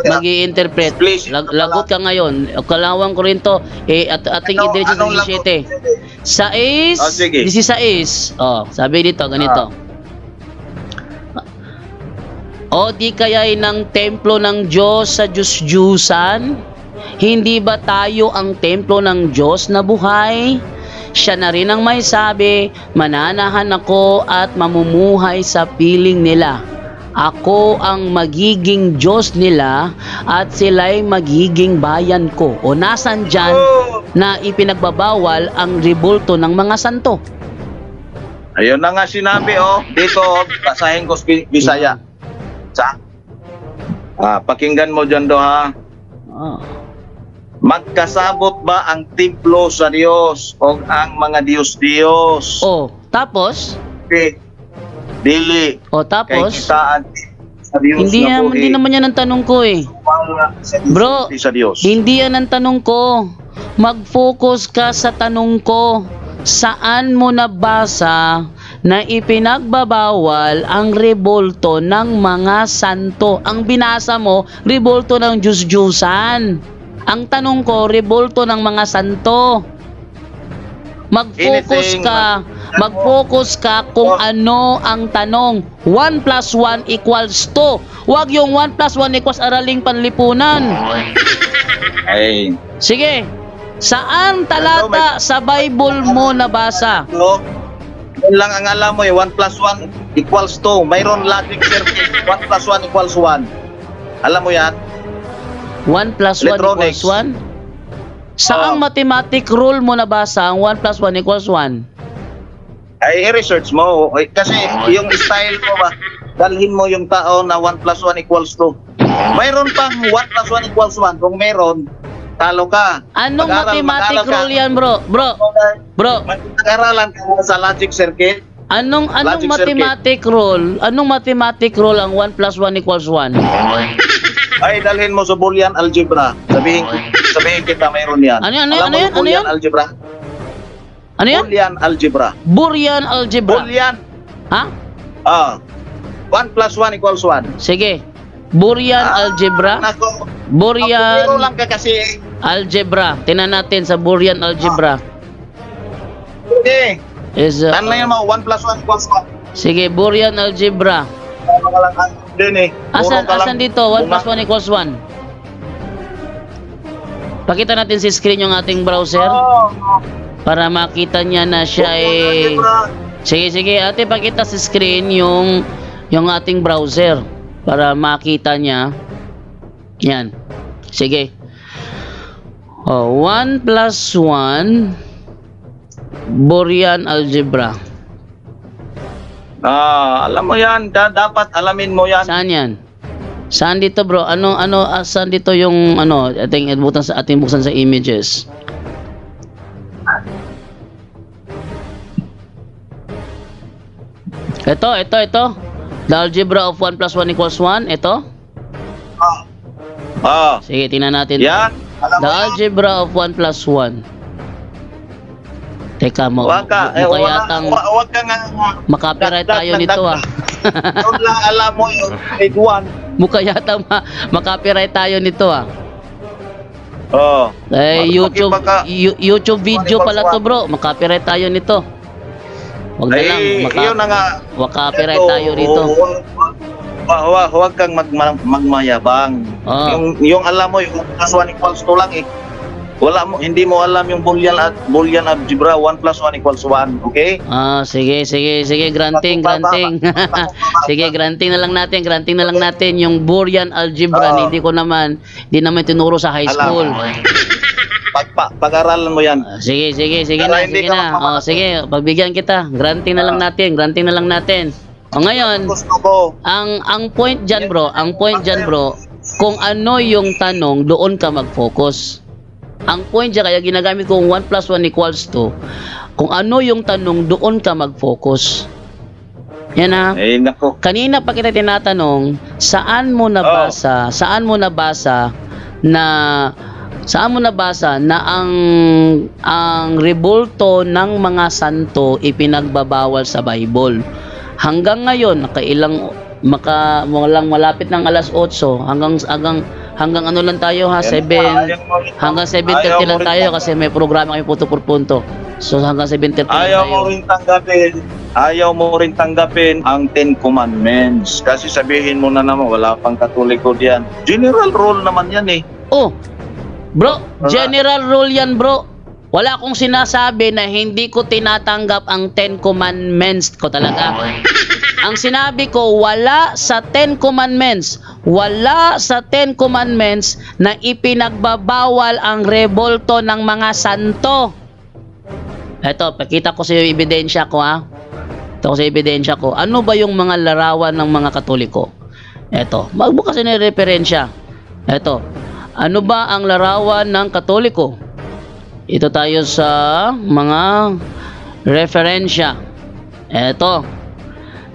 mag-i-interpret. Lagot ka ngayon. Kalawang Korinto, ating i-diretso sa 17. Sa 16. Oh, sabi dito, ganito. O di kaya'y ng templo ng Diyos sa Diyos-Diyusan? Hindi ba tayo ang templo ng Diyos na buhay? Siya na rin ang may sabi, mananahan ako at mamumuhay sa piling nila. Ako ang magiging Diyos nila at sila'y magiging bayan ko. O nasan dyan na ipinagbabawal ang rebulto ng mga santo? Ayun na nga sinabi, dito, basahin ko Bisaya. Pakinggan mo dyan ha. Magkasabot ba ang templo sa Diyos o ang mga Diyos-Diyos? Tapos? Okay. Dili. Tapos? Kay kitaan sa Diyos hindi naman yan ang tanong ko Bro, hindi yan ang tanong ko. Mag-focus ka sa tanong ko. Saan mo nabasa na ipinagbabawal ang rebulto ng mga santo? Ang binasa mo, rebulto ng Diyos-Diyusan. Ang tanong ko, rebulto ng mga santo. Mag-focus ka kung ano ang tanong. 1 plus 1 equals 2. Huwag yung 1 plus 1 equals araling panlipunan. Ay. Sige. Saan talata sa Bible mo nabasa? Yun lang ang alam mo 1 plus 1 equals 2. Mayroon logic circuit. 1 plus 1 equals 1. Alam mo yan? 1 plus 1 equals 1? Saang mathematic rule mo nabasa ang 1 plus 1 equals 1? Ay, i-research mo. Kasi yung style mo ba, dalhin mo yung tao na 1 plus 1 equals 2. Mayroon pang 1 plus 1 equals 1. Kung meron, talo ka. Anong mathematic rule yan, bro? Bro. Mag-aralan ka sa logic circuit. Anong mathematic rule? Anong mathematic rule ang 1 plus 1 equals 1? Ay, dalhin mo sa Boolean algebra. Sabihin kita mayroon yan. Ano yan? Boolean algebra. Ano yan? Boolean algebra. Boolean algebra. Boolean. Ha? 1 plus 1 equals 1. Sige. Boolean algebra. Boolean lang ka kasi. Algebra. Tingnan natin sa Boolean algebra. Okay. Ano yan mo? 1 plus 1 equals 1. Sige, Boolean algebra. Asan dito? 1 plus 1 equals 1. Pakita natin si screen yung ating browser para makita niya na siya sige ate, pakita si screen yung ating browser para makita niya yan. Sige. 1 plus 1 Boolean algebra. Alam mo yan, dapat alamin mo yan. Saan yan? Saan dito, bro? Saan dito yung ating buksan sa images? Ito. The algebra of 1 plus 1 equals 1. Ito. Sige, tingnan natin. Yan. The algebra of 1 plus 1. Teka mo. Huwag ka nga. Makapiright tayo nito Huwag lang alam mo yung grade 1. Mukha yata makapiright tayo nito YouTube video pala to, bro. Makapiright tayo nito. Huwag na lang. Makapiright tayo rito. Huwag kang magmayabang. Yung alam mo, yung plus 1 equals 2 lang hindi mo alam yung Boolean algebra 1 plus 1 equals 1, okay? Sige, granting. Sige, granting na lang natin yung Boolean algebra. Hindi naman tinuro sa high school. Pag-aralan mo yan. Sige na. Sige, pagbigyan kita. Granting na lang natin. Ngayon, ang point dyan, bro, kung ano yung tanong, doon ka mag-focus. Ang point dyan, kaya ginagamit kong 1 plus 1 equals 2. Kung ano yung tanong, doon ka mag-focus. Yan Kanina pa kita tinatanong, saan mo nabasa na Saan mo nabasa na ang rebulto ng mga santo ipinagbabawal sa Bible? Hanggang ngayon, walang malapit ng alas 8, hanggang ano lang tayo ha, 7, hanggang 7:30 lang tayo kasi may programa kami punto por punto. So hanggang 7:30 lang tayo. Ayaw mo rin tanggapin ang 10 Commandments. Kasi sabihin mo na naman, wala pang Katoliko diyan. General rule naman yan eh. Oh, bro, general rule yan, bro. Wala akong sinasabi na hindi ko tinatanggap ang 10 Commandments ko talaga. Ang sinabi ko, wala sa 10 Commandments, na ipinagbabawal ang rebulto ng mga santo. Eto, pakita ko sa iyo ebidensya ko ha. Ito ko sa ebidensya ko. Ano ba yung mga larawan ng mga Katoliko? Eto, magbukas na yung referensya. Eto, ano ba ang larawan ng Katoliko? Ito tayo sa mga referensya. Eto,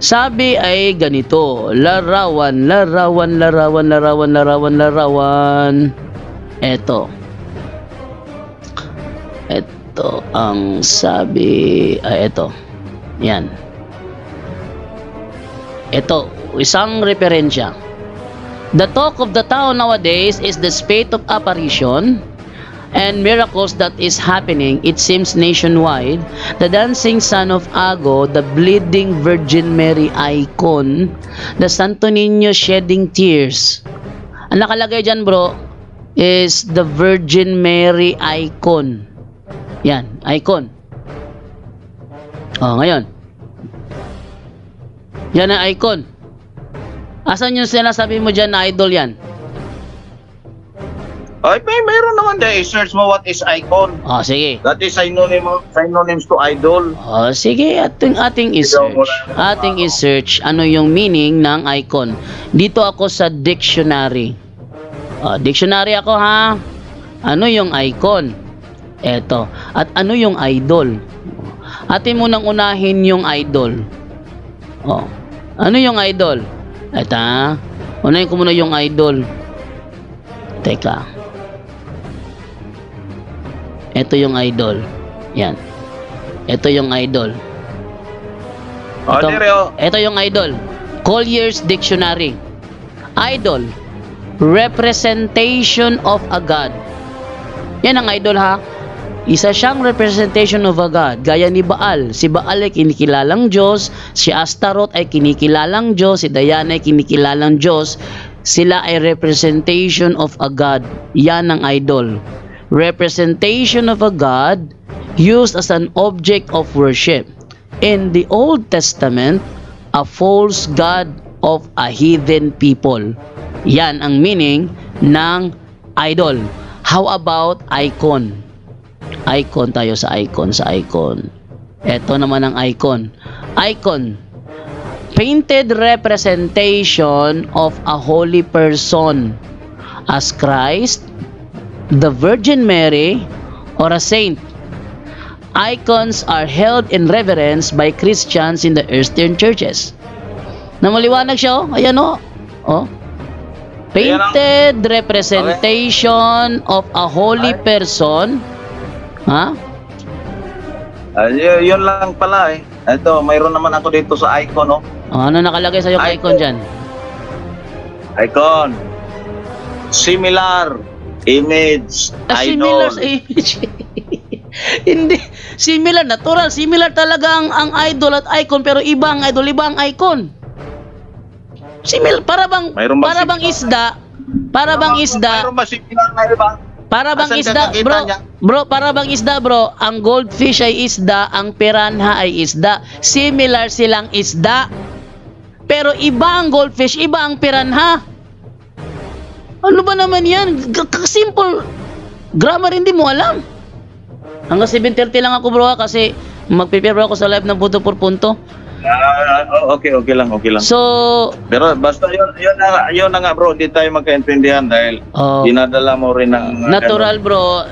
sabi ay ganito, larawan. Eto ang sabi ay ito. Yan. Ito, isang referensya. The talk of the town nowadays is the spate of apparition and miracles that is happening, it seems nationwide. The dancing son of Ago, the bleeding Virgin Mary icon, the Santo Niño shedding tears. Ang nakalagay dyan, bro, is the Virgin Mary icon. Yan, icon. Oh, ngayon. Yan ang icon. Asan yung sinasabi mo dyan na idol yan? Ay, mayroon naman dyan. I-search mo what is icon. Oh, sige. That is synonyms to idol. Oh, sige. Ating i-search ano yung meaning ng icon. Dito ako sa dictionary. Oh, dictionary ako ha. Ano yung icon? Eto. At ano yung idol? Atin munang unahin yung idol. Oh. Ano yung idol? Eto ha. Unahin ko muna yung idol. Teka. Ito yung idol. Yan. Ito yung idol. Ito yung idol. Collier's Dictionary. Idol. Representation of a god. Yan ang idol ha. Isa siyang representation of a god. Gaya ni Baal. Si Baal ay kinikilalang Diyos. Si Astaroth ay kinikilalang Diyos. Si Diana ay kinikilalang Diyos. Sila ay representation of a god. Yan ang idol. Representation of a god used as an object of worship. In the Old Testament, a false god of a heathen people. Yan ang meaning ng idol. How about icon? Icon tayo sa icon. Ito naman ang icon. Icon. Painted representation of a holy person as Christ, the Virgin Mary, or a saint. Icons are held in reverence by Christians in the Eastern churches. Namaliwanag siya, oh. Ayan, oh. Oh. Painted representation of a holy person. Ha? Yun lang pala eh. Ito, mayroon naman ako dito sa icon, oh. Ano nakalagay sa yung icon dyan? Icon. Similar image. Similar sa image. Hindi. Similar, natural. Similar talaga ang idol at icon, pero iba ang idol, iba ang icon. Similar. Para bang isda. Para bang isda. Mayroon ba similar na iba? Para bang isda, bro, para bang isda, bro, ang goldfish ay isda, ang piranha ay isda. Similar silang isda. Pero iba ang goldfish, iba ang piranha. Ano ba naman yan? Simple. Grammar hindi mo alam. Hanggang 7:30 lang ako, bro, kasi mag-prepare ako sa live ng punto por punto. Okay lang. So, pero basta yun na nga, bro, hindi tayo magkaintindihan dahil dinadala mo rin ng natural, bro.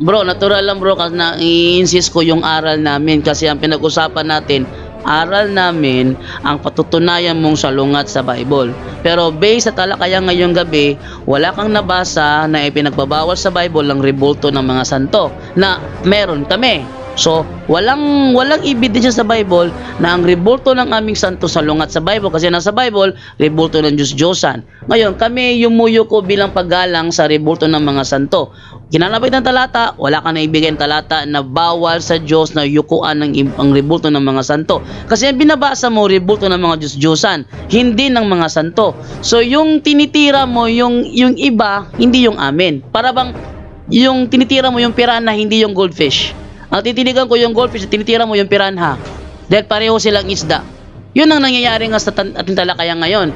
Bro, natural lang, bro, kasi na-i-insist ko yung aral namin kasi ang pinag-usapan natin aral namin ang patutunayan mong salungat sa Bible. Pero based sa talakayan ngayong gabi, wala kang nabasa na ipinagbabawal sa Bible ang rebulto ng mga santo na meron kami. So, walang ebidensya sa Bible na ang rebulto ng aming santo salungat sa Bible, kasi nasa Bible, rebulto ng Diyos-Diyosan. Ngayon, kami yumuyo ko bilang paggalang sa rebulto ng mga santo. Kinalapit ng talata, wala ka na ibigay ng talata na bawal sa Diyos na yukuan ang rebulto ng mga santo. Kasi ang binabasa mo, rebulto ng mga Diyos-Diyosan, hindi ng mga santo. So, yung tinitira mo, yung iba, hindi yung amin. Para bang, yung tinitira mo yung piranha, hindi yung goldfish. Ang titinigan ko yung goldfish, tinitira mo yung piranha. Dahil pareho silang isda. Yun ang nangyayari nga sa ating talakayan ngayon.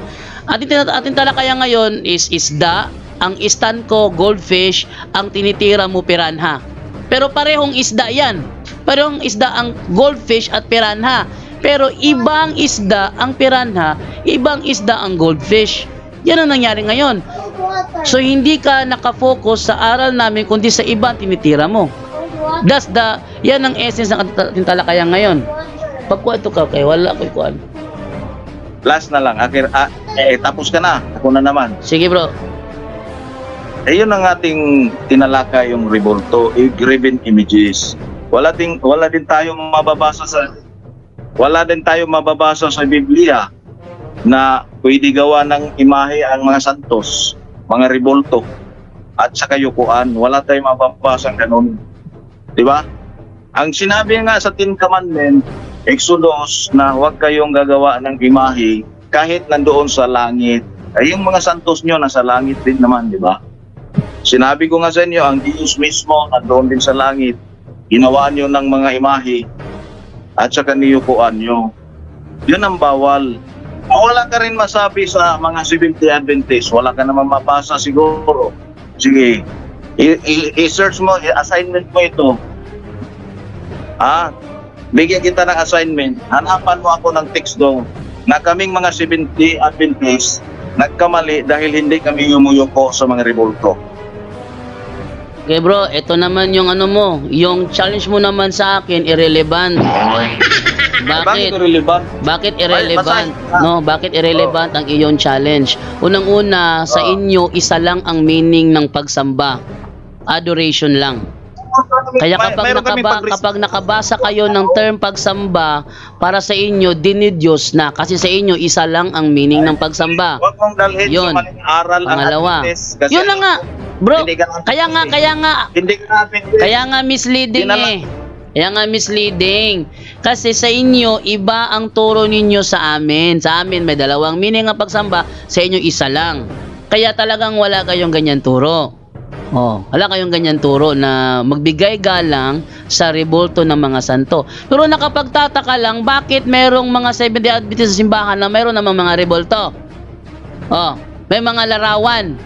Ating talakayan ngayon is isda. Ang stand ko, goldfish. Ang tinitira mo, piranha. Pero parehong isda yan. Parehong isda ang goldfish at piranha. Pero ibang isda ang piranha, ibang isda ang goldfish. Yan ang nangyari ngayon. So hindi ka nakafocus sa aral namin, kundi sa ibang tinitira mo. Yan ang essence ng ating talakayan ngayon. Pagkuha ito ka, kaya wala ko ikuan. Last na lang. Tapos ka na. Ako na naman. Sige bro. Yun ang ating tinalakay yung rebulto, graven images. Wala din tayo mababasa sa Biblia na pwede gawa ng imahe ang mga santos, mga rebulto at sa kayukuan. Wala tayong mababasa ganun. Diba? Ang sinabi nga sa Ten Commandments, Exodus, na huwag kayong gagawa ng imahe kahit nandoon sa langit. Ay yung mga santos nyo nasa langit din naman, di ba? Sinabi ko nga sa inyo, ang Diyos mismo nandoon din sa langit. Ginawa nyo ng mga imahe at saka niyukuan nyo. Yun ang bawal. Wala ka rin masabi sa mga Seventh Day Adventist. Wala ka naman mabasa siguro. Sige, i-search mo, assignment mo ito. Bigyan kita ng assignment. Hanapan mo ako ng text doon na kaming mga Seventh Day Adventist nagkamali dahil hindi kami yumuyuko sa mga rebulto. Okay bro, ito naman yung yung challenge mo naman sa akin, irrelevant. Bakit irrelevant? Bakit irrelevant? No, bakit irrelevant ang iyong challenge? Unang-una, sa inyo isa lang ang meaning ng pagsamba. Adoration lang. Kaya kapag nakabasa kayo ng term pagsamba, para sa inyo dinidiyos na, kasi sa inyo isa lang ang meaning ng pagsamba. Huwag mong dalhin sa maling aral ang pangalawa. Adventist. Yun na nga. Bro, kaya nga misleading eh. Kaya nga misleading. Kasi sa inyo, iba ang turo ninyo sa amin. Sa amin, may dalawang meaning ang pagsamba. Sa inyo, isa lang. Kaya talagang wala kayong ganyan turo. Wala kayong ganyan turo na magbigay galang sa rebulto ng mga santo. Pero nakapagtataka lang, bakit merong mga Seventh Day Adventist sa simbahan na meron namang mga rebulto? May mga larawan.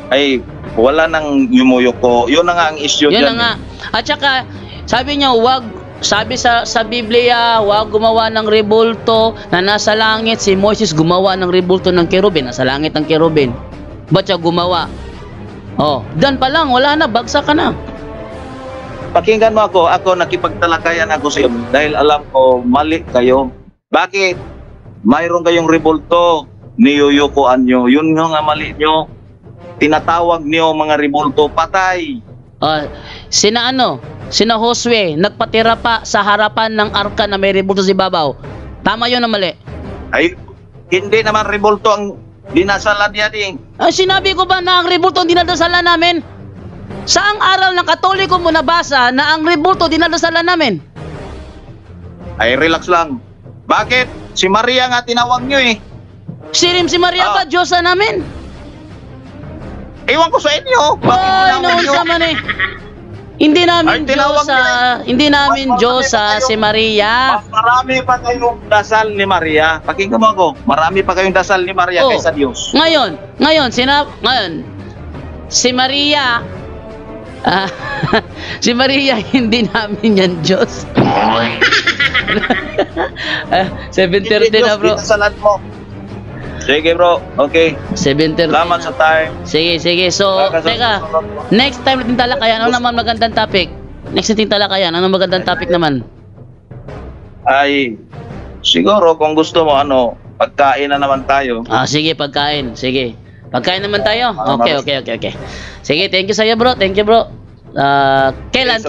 Ay, wala nang yumuyuko. Yun na nga ang issue dyan. Yun na nga. At saka, sabi niya, sabi sa Biblia, wag gumawa ng rebulto na nasa langit. Si Moses gumawa ng rebulto ng kerubin. Nasa langit ang kerubin. Ba't siya gumawa? Dan pa lang, wala na, bagsak ka na. Pakinggan mo ako nakipagtalakayan ako sa iyo dahil alam ko mali kayo. Bakit? Mayroon kayong rebulto, niyuyukuan nyo. Yun nga mali nyo. Tinatawag niyo mga rebulto, patay. Sina Josue, nagpatira pa sa harapan ng arka na may rebulto sa ibabaw. Tama yun na mali? Ay, hindi naman rebulto ang dinasalan niya din. Sinabi ko ba na ang rebulto ang dinadasalan namin? Saang aral ng Katoliko mo nabasa na ang rebulto dinadasalan namin? Ay, relax lang. Bakit? Si Maria nga tinawag nyo eh. Si Maria ba, Diyosa namin? Ewan ko sa inyo. Noon sa man eh. Hindi namin Diyosa si Maria. Mas marami pa kayong dasal ni Maria. Pakinggan mo ako. Marami pa kayong dasal ni Maria kaysa Diyos. Ngayon, si Maria, si Maria, hindi namin yan Diyos. 7:30 na bro. Dasalan mo. Sige bro, okay. 7:30. Salamat sa time. Sige. So, teka, next time natin talakayan, ano naman magandang topic? Next natin talakayan, ano magandang topic naman? ay siguro kung gusto mo pagkain na naman tayo. Sige, pagkain. Sige. Pagkain naman tayo. Para Okay. Sige, thank you sa iyo, bro. Thank you, bro. Kailan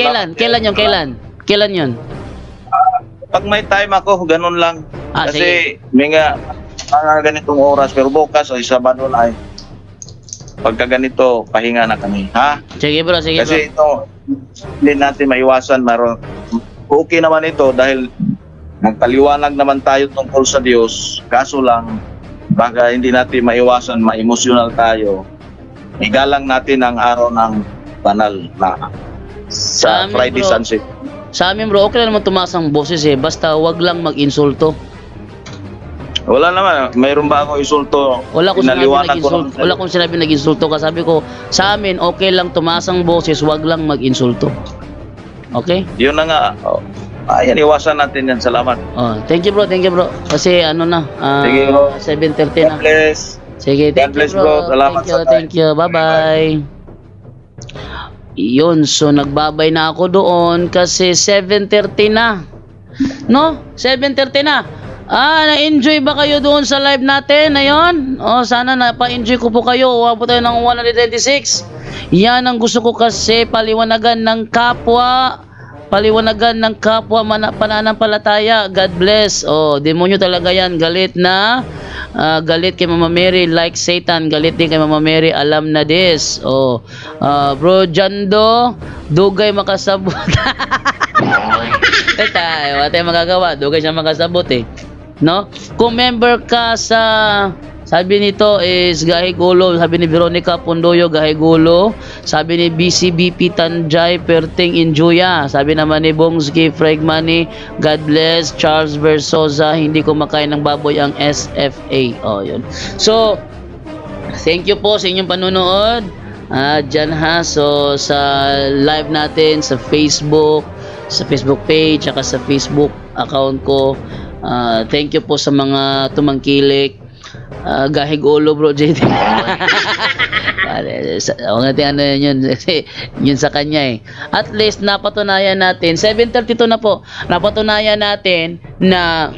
yun? Pag may time ako, ganun lang. Sige. Kasi may mga ganitong oras, pero bukas o Sabado na pagka ganito, pahinga na kami. Ha? Sige, bro. Kasi ito, hindi natin maiwasan. Okay naman ito dahil nagpaliwanag naman tayo tungkol sa Diyos. Kaso lang, baka hindi natin maiwasan, ma-emotional tayo. Igalang natin ang araw ng banal na sa Friday sunset. Sa amin, bro, okay lang naman tumaas ang boses basta wag lang mag-insulto. Wala naman, mayroon ba akong insulto? Wala akong sinabi nag-insulto ka. Sabi ko, sa amin, okay lang tumaas ang boses, wag lang mag-insulto. Okay? Yun na nga. Ayan, iwasan natin yan. Salamat. Thank you, bro. Kasi sige, bro. 7:30 na. God bless. Sige, thank you, bro. Salamat. Thank you. Bye-bye. Yun, so nagbabay na ako doon kasi 7:30 na. No? 7:30 na. Na-enjoy ba kayo doon sa live natin? Ayun. Sana napa-enjoy ko po kayo. Umabot tayo ng 126. Yan ang gusto ko kasi, paliwanagan ng kapwa pananampalataya. God bless. Demonyo talaga yan. Galit kay Mama Mary like Satan. Galit din kay Mama Mary. Alam na this. Bro Jando, dugay makasabot. Wala tayong magagawa. Dugay siya makasabot no? Kung member ka sa, sabi nito is Gahigulo, sabi ni Veronica Pondoyo Gahigulo, sabi ni BCBP Tanjay Perting Injuya, sabi naman ni Bongski Fregmani, God bless. Charles Versosa, hindi ko makain ng baboy ang SFA. Yun. So, thank you po sa inyong panunood. Dyan so sa live natin sa Facebook page, saka sa Facebook account ko. Thank you po sa mga tumangkilik. Gahigulo, bro JD. Yun sa kanya At least napatunayan natin 7:32 na po. Napatunayan natin na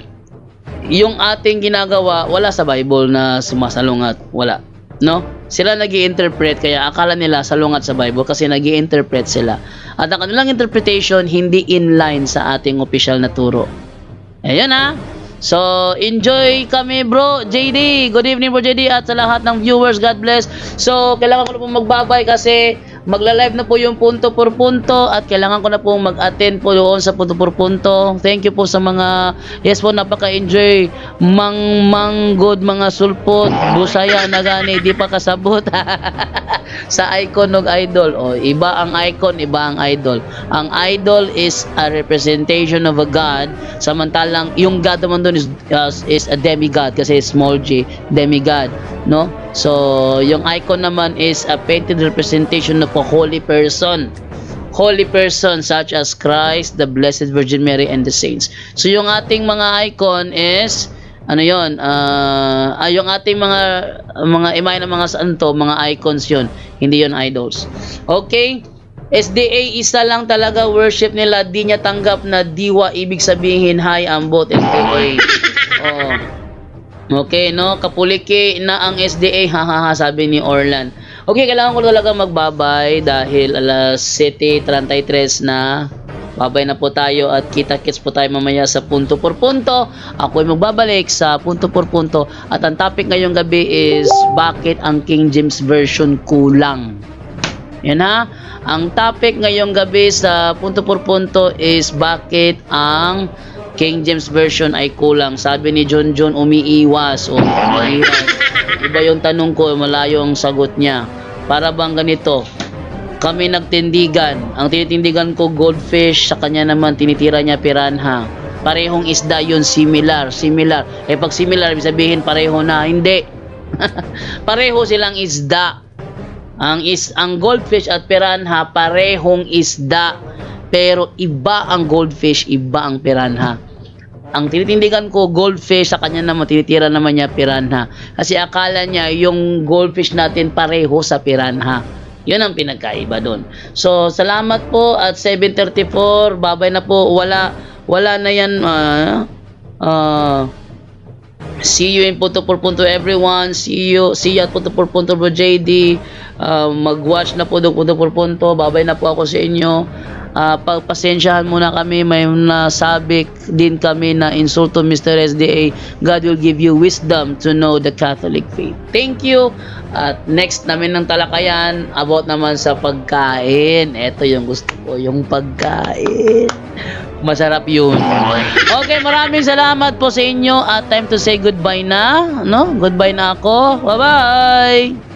yung ating ginagawa wala sa Bible na sumasalungat. Wala, no? Sila nag-i-interpret, kaya akala nila salungat sa Bible kasi nag-i-interpret sila. At ang kanilang interpretation hindi in line sa ating official na turo. Ayun So, enjoy kami, bro JD. Good evening, bro JD, at sa lahat ng viewers, God bless. So, kailangan ko na pong magbabay kasi magla-live na po yung punto por punto at kailangan ko na pong mag-attend po doon sa punto por punto. Thank you po sa mga, yes po, napaka-enjoy. Manggod, mga sulpot, busaya na gani, di pa kasabot. Sa icon ng idol. Iba ang icon, iba ang idol. Ang idol is a representation of a God, samantalang yung God naman doon is a demigod kasi small g, demigod, no? So, yung icon naman is a painted representation of a holy person such as Christ, the Blessed Virgin Mary, and the saints. So, yung ating mga icon is yung ating mga imahe ng mga santo, mga icons yun, hindi yun idols. Okay? SDA, isa lang talaga worship nila, di niya tanggap na diwa, ibig sabihin hi ambot SDA. Okay, no? Kapuliki na ang SDA, hahaha, sabi ni Orlan. Okay, kailangan ko talaga magbabay dahil alas 7:33 na. Babay na po tayo at kita-kits po tayo mamaya sa punto por punto. Ako ay magbabalik sa punto por punto at ang topic ngayong gabi is bakit ang King James Version kulang. Yan ang topic ngayong gabi sa punto por punto is bakit ang King James Version ay kulang. Sabi ni John umiiwas. Iba yung tanong ko, malayo ang sagot niya. Para bang ganito, kami nagtindigan. Ang tinitindigan ko goldfish, sa kanya naman tinitira niya piranha. Parehong isda yun, similar. Pag similar, ibig sabihin pareho na. Hindi. Pareho silang isda. Ang goldfish at piranha, parehong isda. Pero iba ang goldfish, iba ang piranha. Ang tinitindigan ko, goldfish, sa kanya naman, tinitira naman niya piranha. Kasi akala niya, yung goldfish natin pareho sa piranha. Yun ang pinagkaiba doon. So, salamat po at 7:34. Babay na po. wala na yan. See you in Punto por Punto everyone. See you at Punto por Punto Bro JD. Mag-watch na po doon Punto por Punto. Babay na po ako sa inyo. Pagpasensyahan muna kami, may nasabi din kami na insulto Mr. SDA. God will give you wisdom to know the Catholic faith. Thank you. At next namin ng talakayan about naman sa pagkain. Ito yung gusto ko, yung pagkain. Masarap yun. Okay, maraming salamat po sa inyo at time to say goodbye na, no? Goodbye na ako. Bye-bye.